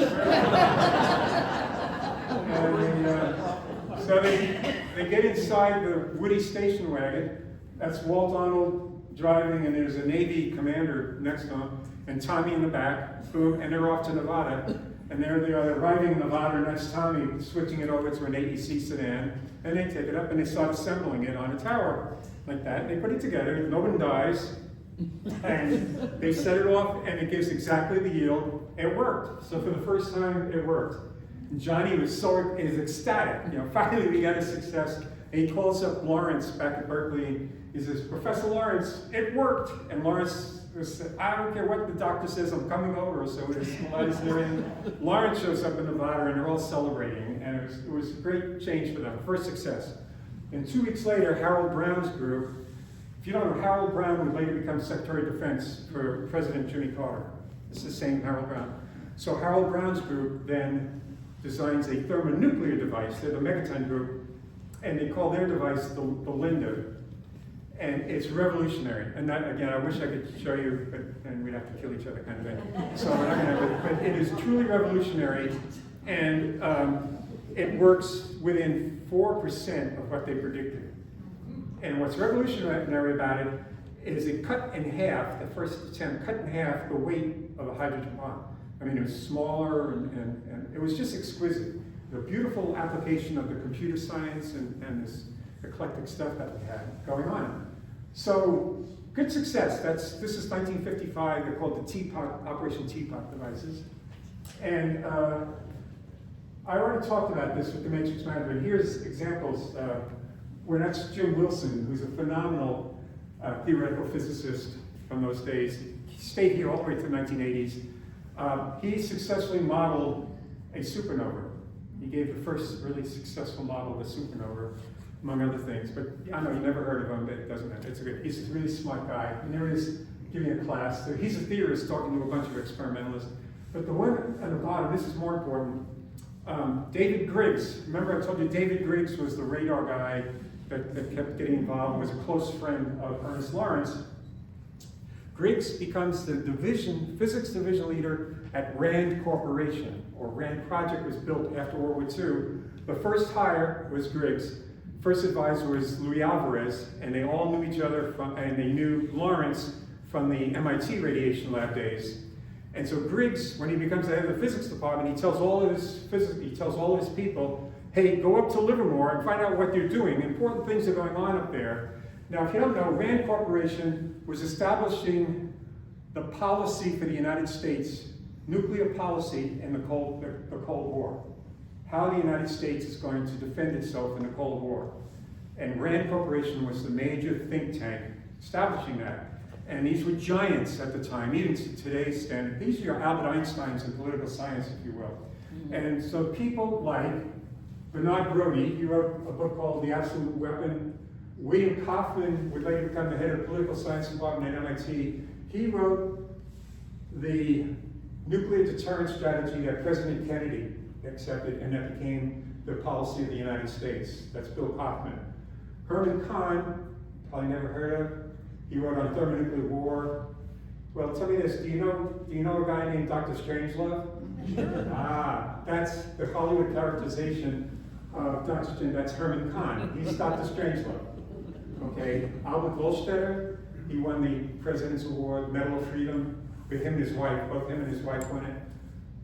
And so they get inside the Woody station wagon. That's Walt Arnold driving, and there's a Navy commander next to him, and Tommy in the back, boom, and they're off to Nevada. And there they are arriving in Nevada, and that's Tommy switching it over to an AEC sedan, and they take it up and they start assembling it on a tower like that. And they put it together, no one dies, and they set it off, and it gives exactly the yield. It worked. So for the first time, it worked. And Johnny was ecstatic. You know, finally we got a success. And he calls up Lawrence back at Berkeley. He says, Professor Lawrence, it worked. And Lawrence said, I don't care what the doctor says, I'm coming over. So Lawrence shows up in Nevada, and they're all celebrating. And it was a great change for them, first success. And 2 weeks later, Harold Brown's group, if you don't know, Harold Brown would later become Secretary of Defense for President Jimmy Carter. It's the same Harold Brown. So Harold Brown's group then designs a thermonuclear device. They're the Megaton group, and they call their device the Linda. And it's revolutionary. And that, again, I wish I could show you, but and we'd have to kill each other kind of thing. So we're not going to have it. But it is truly revolutionary, and it works within 4% of what they predicted. And what's revolutionary about it is it cut in half, the first attempt, cut in half the weight of a hydrogen bomb. I mean, it was smaller, and it was just exquisite. The beautiful application of the computer science and this eclectic stuff that we had going on. So, good success. This is 1955. They're called the Teapot, Operation Teapot devices. And I already talked about this with the matrix management. Here's examples where that's Jim Wilson, who's a phenomenal theoretical physicist from those days. He stayed here all the way to the 1980s. He successfully modeled a supernova. He gave the first really successful model of a supernova, among other things. But I know you never heard of him, but it doesn't matter. He's a really smart guy. And there he is giving a class. So he's a theorist talking to a bunch of experimentalists. But the one at the bottom, this is more important. David Griggs. Remember I told you David Griggs was the radar guy that kept getting involved, was a close friend of Ernest Lawrence. Griggs becomes the physics division leader at RAND Corporation, or RAND Project was built after World War II. The first hire was Griggs. First advisor was Louis Alvarez, and they all knew each other and they knew Lawrence from the MIT radiation lab days. And so Griggs, when he becomes the head of the physics department, he tells all of his people, hey, go up to Livermore and find out what they're doing. Important things are going on up there. Now, if you don't know, RAND Corporation was establishing the policy for the United States, nuclear policy in the Cold War. How the United States is going to defend itself in the Cold War. And Rand Corporation was the major think tank establishing that. And these were giants at the time, even to today's standard. These are your Albert Einsteins in political science, if you will. And so people like Bernard Brodie, he wrote a book called The Absolute Weapon. William Kaufman would later become the head of the political science department at MIT. He wrote the nuclear deterrence strategy that President Kennedy accepted, and that became the policy of the United States. That's Bill Kaufman. Herman Kahn, probably never heard of. He wrote on thermonuclear war. Well, tell me this, do you know a guy named Dr. Strangelove? That's the Hollywood characterization of Dr. Strangelove. That's Herman Kahn. He's Dr. Strangelove. Okay, Albert Goldstetter, he won the President's Award, Medal of Freedom, with him and his wife, both him and his wife won it,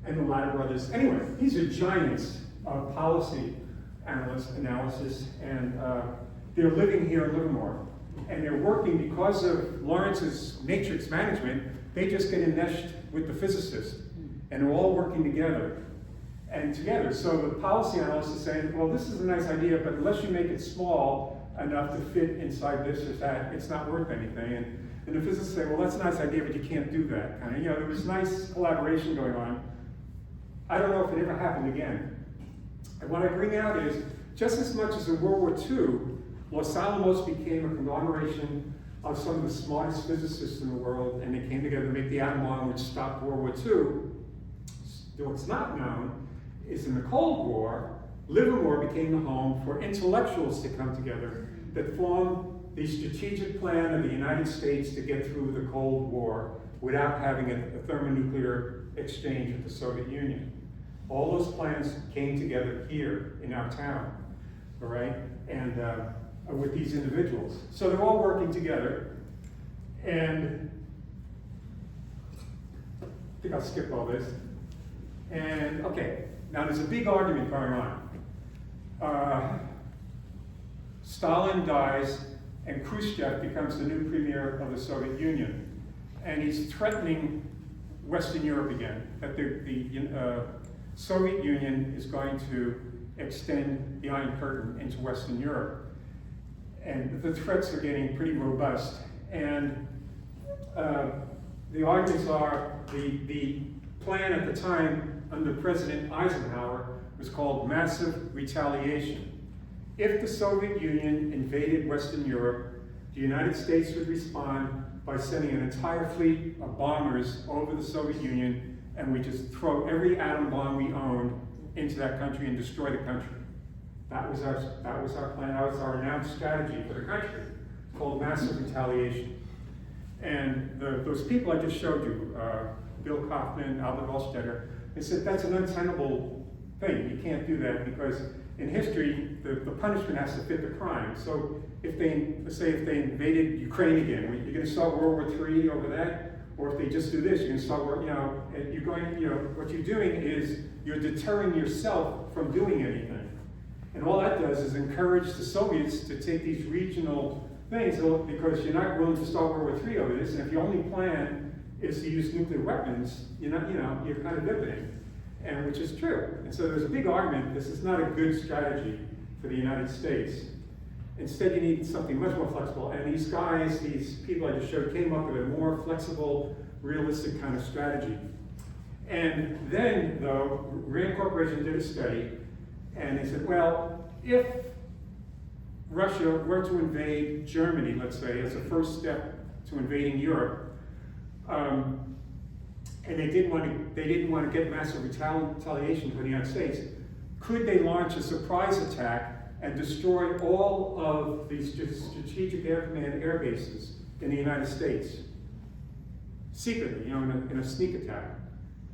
and the Latter brothers. Anyway, these are giants of policy analysis, and they're living here in Livermore. And they're working because of Lawrence's matrix management, they just get enmeshed with the physicists, and they're all working together. So the policy analyst is saying, well, this is a nice idea, but unless you make it small enough to fit inside this or that, it's not worth anything. And the physicists say, well, that's a nice idea, but you can't do that. Kind of, there was nice collaboration going on. I don't know if it ever happened again. And what I bring out is, just as much as in World War II, Los Alamos became a conglomeration of some of the smartest physicists in the world, and they came together to make the atom bomb, which stopped World War II. What's not known is in the Cold War, Livermore became the home for intellectuals to come together that formed the strategic plan of the United States to get through the Cold War without having a thermonuclear exchange with the Soviet Union. All those plans came together here in our town, all right? And with these individuals. So they're all working together, and I think I'll skip all this. And okay, now there's a big argument going on. Stalin dies, and Khrushchev becomes the new premier of the Soviet Union. And he's threatening Western Europe again, that the Soviet Union is going to extend the Iron Curtain into Western Europe. And the threats are getting pretty robust. And the arguments are, the plan at the time under President Eisenhower was called massive retaliation. If the Soviet Union invaded Western Europe, the United States would respond by sending an entire fleet of bombers over the Soviet Union, and we just throw every atom bomb we owned into that country and destroy the country. That was our plan. That was our announced strategy for the country, called massive retaliation. And those people I just showed you, Bill Kaufman, Albert Goldstetter, they said that's an untenable thing. You can't do that because in history, the punishment has to fit the crime. So if let's say if they invaded Ukraine again, you're going to start World War III over that, or if they just do this, you're going to start, and you're going, what you're doing is you're deterring yourself from doing anything. And all that does is encourage the Soviets to take these regional things, because you're not willing to start World War III over this, and if your only plan is to use nuclear weapons, you're kind of limiting, and which is true. And so there's a big argument, this is not a good strategy for the United States. Instead, you need something much more flexible, and these guys, these people I just showed, came up with a more flexible, realistic kind of strategy. And then, though, Rand Corporation did a study, and they said, well, if Russia were to invade Germany, let's say, as a first step to invading Europe, and they didn't want to get massive retaliation from the United States, could they launch a surprise attack and destroy all of these strategic air command air bases in the United States secretly, in a sneak attack?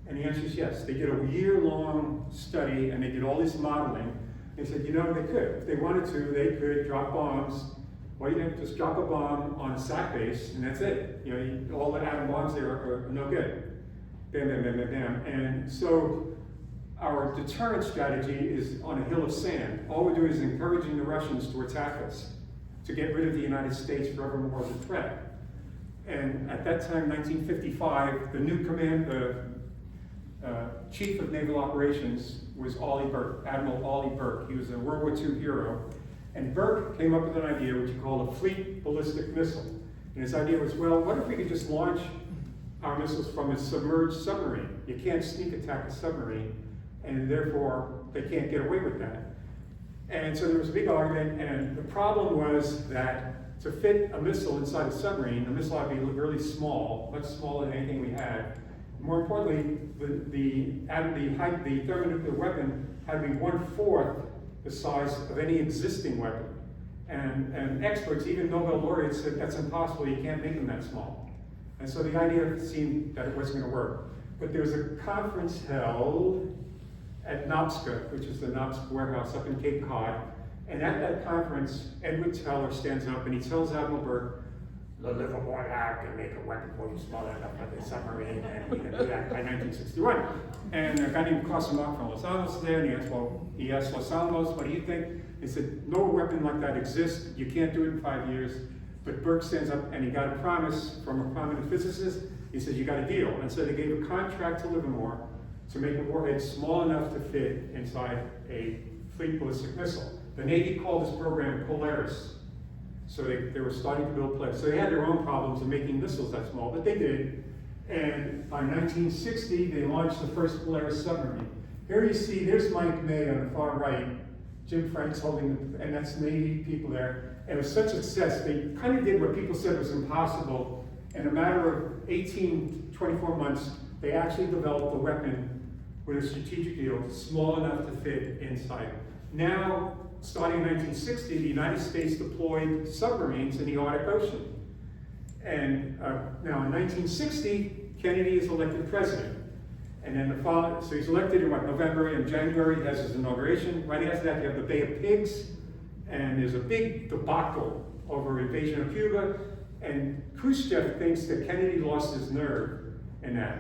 And the answer is yes. They did a year-long study, and they did all this modeling. They said, they could. If they wanted to, they could drop bombs. Well, you just drop a bomb on a SAC base, and that's it. All the atom bombs there are no good. Bam, bam, bam, bam, bam. And so our deterrence strategy is on a hill of sand. All we're doing is encouraging the Russians to attack us, to get rid of the United States forevermore as a threat. And at that time, 1955, the new Chief of Naval Operations was Admiral Ollie Burke. He was a World War II hero, And Burke came up with an idea which he called a fleet ballistic missile. And his idea was, well, what if we could just launch our missiles from a submerged submarine? You can't sneak attack a submarine, and therefore they can't get away with that. And so there was a big argument, and the problem was that to fit a missile inside a submarine, the missile had to be really small, much smaller than anything we had. More importantly, the thermonuclear weapon had to be 1/4 the size of any existing weapon. And experts, even Nobel laureates, said that's impossible, you can't make them that small. And so the idea seemed that it wasn't going to work. But there was a conference held at NOPSCA, which is the NOPSCA warehouse up in Cape Cod. And at that conference, Edward Teller stands up and he tells Admiral Burke, the Livermore lab can make a weapon for you smaller enough for the submarine, and we can do that by 1961. And a guy named Cosimo from Los Alamos was there, and he asked Los Alamos, what do you think? He said, no weapon like that exists, you can't do it in 5 years. But Burke stands up and he got a promise from a prominent physicist. He says, you got a deal. And so they gave a contract to Livermore to make a warhead small enough to fit inside a fleet ballistic missile. The Navy called this program Polaris. So they were starting to build Polaris. So they had their own problems in making missiles that small, but they did. And by 1960, they launched the first Polaris submarine. Here you see, there's Mike May on the far right. Jim Frank's holding, and that's Navy people there. And it was such a success. They kind of did what people said was impossible. In a matter of 18, 24 months, they actually developed a weapon with a strategic deal small enough to fit inside. Now, starting in 1960, the United States deployed submarines in the Arctic Ocean. And now in 1960, Kennedy is elected president. And then the following, so he's elected in November, and January he has his inauguration. Right after that, you have the Bay of Pigs, and there's a big debacle over invasion of Cuba. And Khrushchev thinks that Kennedy lost his nerve in that,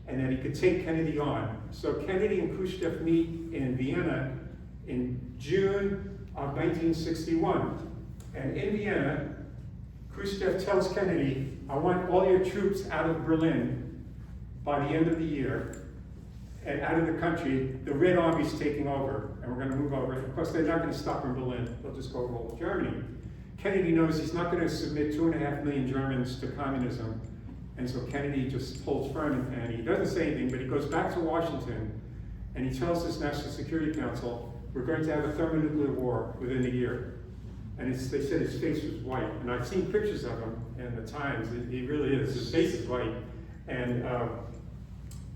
and that he could take Kennedy on. So Kennedy and Khrushchev meet in Vienna in June of 1961. And in Vienna, Khrushchev tells Kennedy, I want all your troops out of Berlin by the end of the year, and out of the country. The Red Army's taking over, and we're going to move over. Of course, they're not going to stop in Berlin. They'll just go over all of Germany. Kennedy knows he's not going to submit 2.5 million Germans to communism, and so Kennedy just holds firm, and he doesn't say anything, but he goes back to Washington, and he tells his National Security Council, we're going to have a thermonuclear war within a year. And they said his face was white, and I've seen pictures of him in the Times. He really is. His face is white, and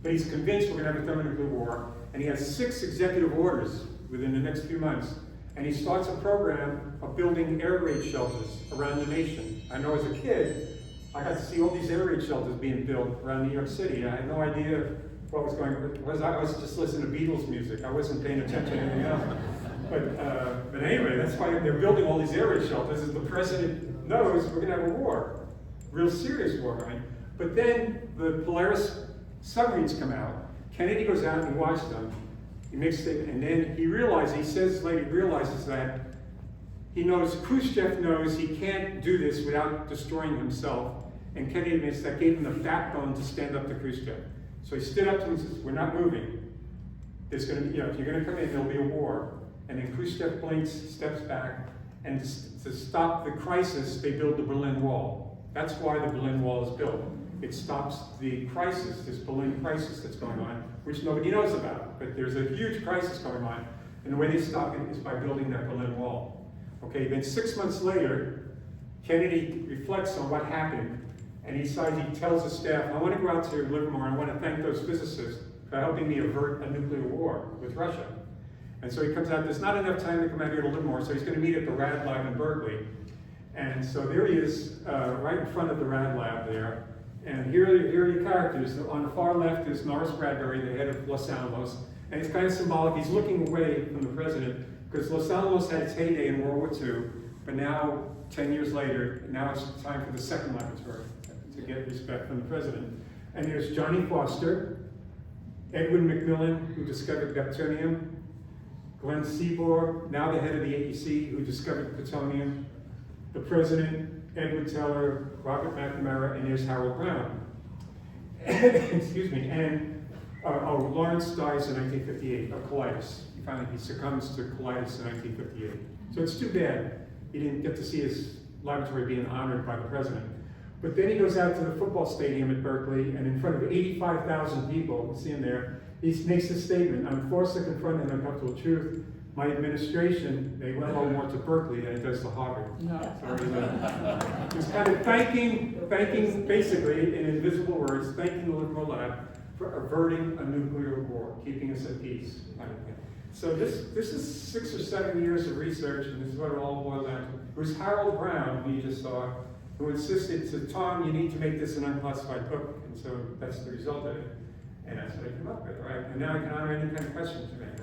but he's convinced we're going to have a thermonuclear war, and he has 6 executive orders within the next few months. And he starts a program of building air raid shelters around the nation. I know as a kid, I got to see all these air raid shelters being built around New York City. I had no idea what was going on. I was just listening to Beatles music. I wasn't paying attention to anything else. But anyway, that's why they're building all these air raid shelters, as the president knows we're going to have a war, real serious war, right? But then the Polaris submarines come out. Kennedy goes out and watches them. He makes a statement, and then he realizes that he knows, Khrushchev knows he can't do this without destroying himself. And Kennedy admits that gave him the backbone to stand up to Khrushchev. So he stood up to him and says, we're not moving. There's going to be, if you're going to come in, there'll be a war. And then Khrushchev blinks, steps back, and to stop the crisis, they build the Berlin Wall. That's why the Berlin Wall is built. It stops the crisis, this Berlin crisis that's going on, which nobody knows about. But there's a huge crisis going on, and the way they stop it is by building that Berlin Wall. Okay, then 6 months later, Kennedy reflects on what happened, and he tells the staff, I want to go out to Livermore, and I want to thank those physicists for helping me avert a nuclear war with Russia. And so he comes out, there's not enough time to come out here to Livermore, so he's going to meet at the Rad Lab in Berkeley. And so there he is, right in front of the Rad Lab there. And here are your characters. On the far left is Norris Bradbury, the head of Los Alamos. And it's kind of symbolic. He's looking away from the president because Los Alamos had its heyday in World War II, but now, 10 years later, now it's time for the second laboratory to get respect from the president. And there's Johnny Foster, Edwin McMillan, who discovered Neptunium, Glenn Seaborg, now the head of the AEC, who discovered plutonium, the president, Edward Teller, Robert McNamara, and there's Harold Brown. Excuse me, and Lawrence dies in 1958 of colitis. He finally he succumbs to colitis in 1958. So it's too bad he didn't get to see his laboratory being honored by the president. But then he goes out to the football stadium at Berkeley, and in front of 85,000 people, you see him there, he makes a statement: "I'm forced to confront an uncomfortable truth. My administration, they went more to Berkeley than it does to Harvard." So he's kind of thanking, basically, in invisible words, thanking the Livermore lab for averting a nuclear war, keeping us at peace, kind of thing. So this is 6 or 7 years of research, and this is what it all boiled down to. It was Harold Brown, who you just saw, who insisted to Tom, you need to make this an unclassified book, and so that's the result of it. And that's what I came up with, right? And now I can honor any kind of questions you may have.